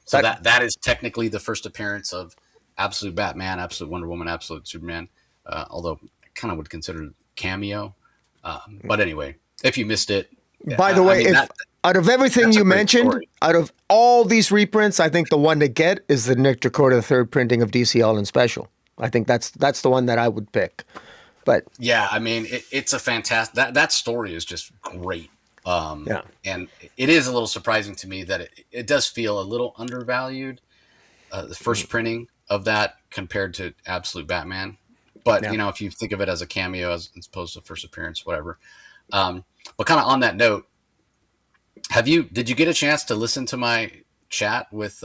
So that is technically the first appearance of Absolute Batman, Absolute Wonder Woman, Absolute Superman. Although I kind of would consider it cameo. But anyway, if you missed it. By the way, out of everything you mentioned, out of all these reprints, I think the one to get is the Nick Dragotta third printing of DC All-In Special. I think that's the one that I would pick. But yeah, I mean, it's a fantastic. That story is just great. And it is a little surprising to me that it does feel a little undervalued. The first printing of that compared to Absolute Batman, but if you think of it as a cameo as opposed to first appearance, whatever. But kind of on that note, did you get a chance to listen to my chat with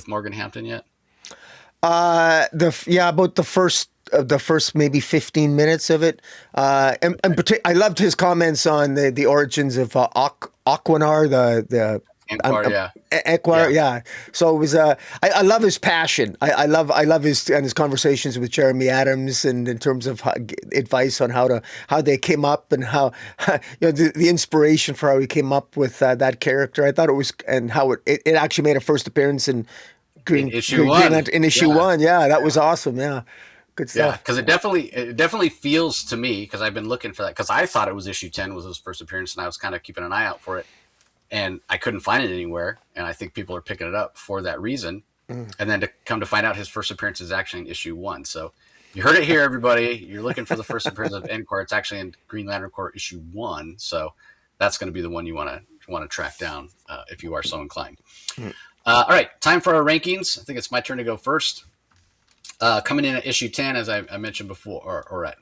Morgan Hampton yet? About the first maybe 15 minutes of it. And I loved his comments on the origins of Aquanar, the Equar, yeah. So it was. I love his passion. I love his conversations with Jeremy Adams, and in terms of advice on how they came up, and how the inspiration for how he came up with that character. I thought it was, and how it actually made a first appearance in issue 1. Yeah, that was awesome. Yeah. Good stuff. Yeah, because it definitely feels to me, because I've been looking for that, because I thought it was issue 10 was his first appearance, and I was kind of keeping an eye out for it. And I couldn't find it anywhere, and I think people are picking it up for that reason. And then to come to find out, his first appearance is actually in issue 1. So you heard it here, everybody. You're looking for the first appearance of Encore. It's actually in Green Lantern Corps issue 1. So that's going to be the one you want to track down if you are so inclined. All right, time for our rankings. I think it's my turn to go first. Coming in at issue 10, as I mentioned before, or at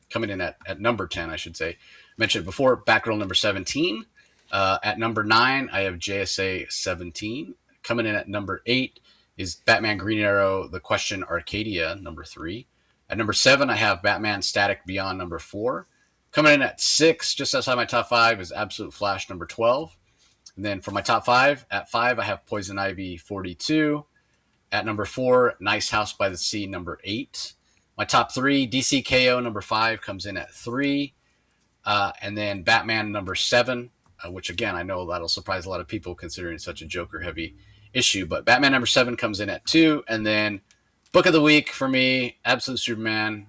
coming in at number 10, I should say. I mentioned it before, Batgirl number 17. At number 9, I have JSA 17. Coming in at number 8 is Batman Green Arrow, The Question Arcadia, number 3. At number 7, I have Batman Static Beyond, number 4. Coming in at 6, just outside my top 5, is Absolute Flash, number 12. And then for my top 5, at 5, I have Poison Ivy 42. At number 4, Nice House by the Sea, number 8. My top 3, DCKO, number 5, comes in at 3. And then Batman, number 7. Which, again, I know that'll surprise a lot of people considering it's such a Joker-heavy issue. But Batman number 7 comes in at 2. And then Book of the Week for me, Absolute Superman,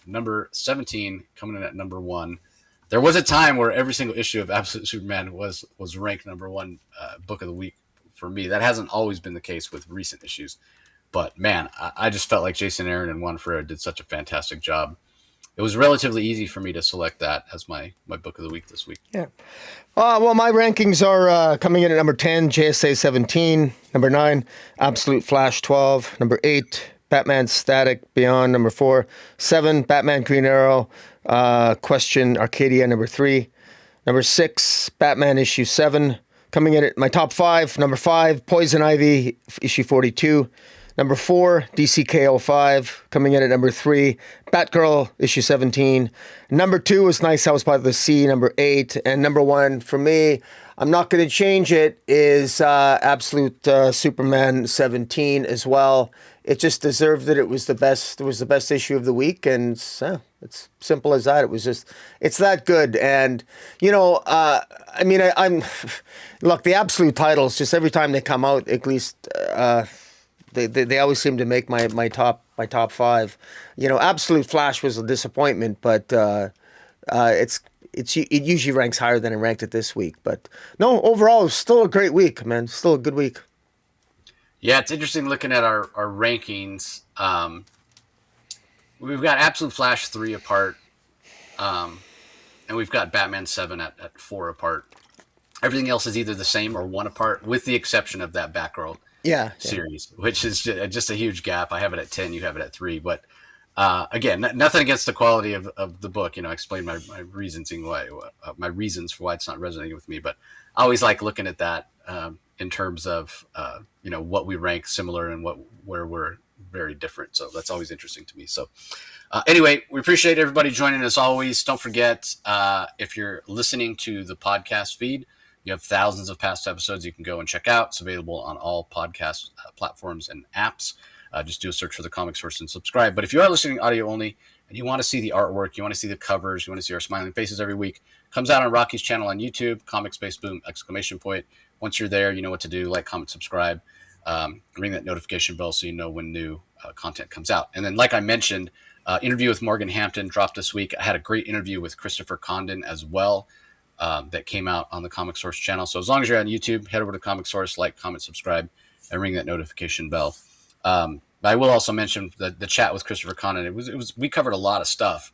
number 17, coming in at number 1. There was a time where every single issue of Absolute Superman was ranked number 1 Book of the Week for me. That hasn't always been the case with recent issues. But, man, I just felt like Jason Aaron and Juan Ferrer did such a fantastic job. It was relatively easy for me to select that as my book of the week this week. Yeah. Well, my rankings are coming in at number 10, JSA 17. Number 9, Absolute Flash 12. Number 8, Batman Static Beyond. Number 4, 7, Batman Green Arrow, Question Arcadia. Number 3. Number 6, Batman issue 7. Coming in at my top 5, number 5, Poison Ivy issue 42. Number 4, DCKO 5, coming in at number 3, Batgirl, issue 17. Number 2 is Nice House by the Sea, number 8. And number 1, for me, I'm not going to change it is Absolute Superman 17 as well. It just deserved it. It was the best. It was the best issue of the week, and it's simple as that. It was just, it's that good. And I mean, I'm look, the Absolute titles. Just every time they come out, at least they always seem to make my top 5. Absolute Flash was a disappointment, but it usually ranks higher than it ranked it this week. But no, overall, it's still a great week, man. Still a good week. Yeah, it's interesting looking at our rankings. We've got Absolute Flash 3 apart, and we've got Batman 7 at 4 apart. Everything else is either the same or 1 apart, with the exception of that Batgirl series, which is just a huge gap. I have it at 10, you have it at 3. But again, nothing against the quality of the book. I explained my reasons for why it's not resonating with me. But I always like looking at that in terms of what we rank similar and where we're very different. So that's always interesting to me. So anyway, we appreciate everybody joining us always. Don't forget, if you're listening to the podcast feed, you have thousands of past episodes you can go and check out. It's available on all podcast platforms and apps. Just do a search for the Comic Source and subscribe. But if you are listening audio only and you want to see the artwork, you want to see the covers, you want to see our smiling faces every week, comes out on Rocky's channel on YouTube, Comic Space Boom, ! Once you're there, you know what to do. Like, comment, subscribe, ring that notification bell so you know when new content comes out. And then, like I mentioned, interview with Morgan Hampton dropped this week. I had a great interview with Christopher Condon as well that came out on the Comic Source channel. So as long as you're on YouTube, head over to Comic Source, like, comment, subscribe, and ring that notification bell. But I will also mention the chat with Christopher Condon. It was we covered a lot of stuff,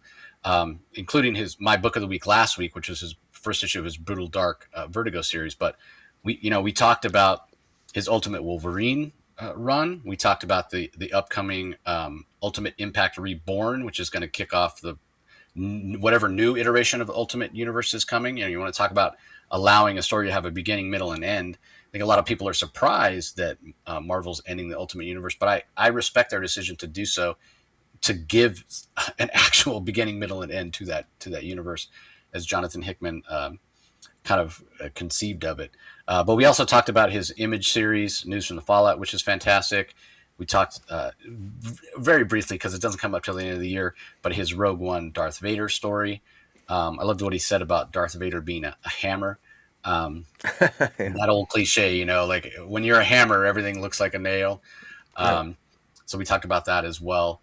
including my book of the week last week, which was his first issue of his Brutal Dark Vertigo series. But we talked about his Ultimate Wolverine run. We talked about the upcoming Ultimate Impact Reborn, which is going to kick off the whatever new iteration of the Ultimate Universe is coming. You want to talk about allowing a story to have a beginning, middle, and end. I think a lot of people are surprised that Marvel's ending the Ultimate Universe, but I respect their decision to do so, to give an actual beginning, middle, and end to that universe, as Jonathan Hickman kind of conceived of it. But we also talked about his Image series, News from the Fallout, which is fantastic. We talked very briefly, because it doesn't come up till the end of the year, but his Rogue One Darth Vader story. I loved what he said about Darth Vader being a hammer. That old cliche, like when you're a hammer, everything looks like a nail. So we talked about that as well.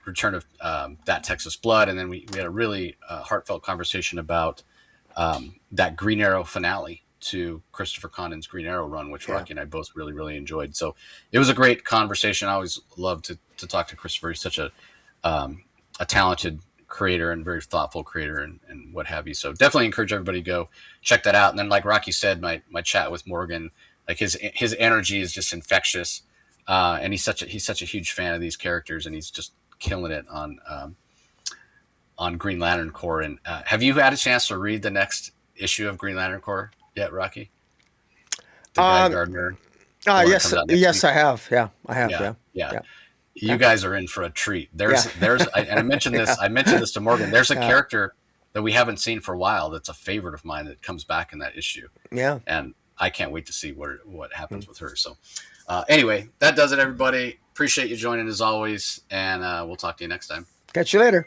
Return of That Texas Blood. And then we had a really heartfelt conversation about that Green Arrow finale to Christopher Condon's Green Arrow run, which Rocky and I both really, really enjoyed. So it was a great conversation. I always love to talk to Christopher. He's such a talented creator and very thoughtful creator and what have you. So definitely encourage everybody to go check that out. And then, like Rocky said, my chat with Morgan, like his energy is just infectious. And he's such a huge fan of these characters, and he's just killing it on Green Lantern Corps. And have you had a chance to read the next issue of Green Lantern Corps yet, Rocky? The Guy Gardner. Yes, I have. Yeah, I have. Yeah. You guys are in for a treat. There's I mentioned this. I mentioned this to Morgan. There's a character that we haven't seen for a while that's a favorite of mine that comes back in that issue. Yeah, and I can't wait to see what happens with her. So, anyway, that does it, everybody. Appreciate you joining as always, and we'll talk to you next time. Catch you later.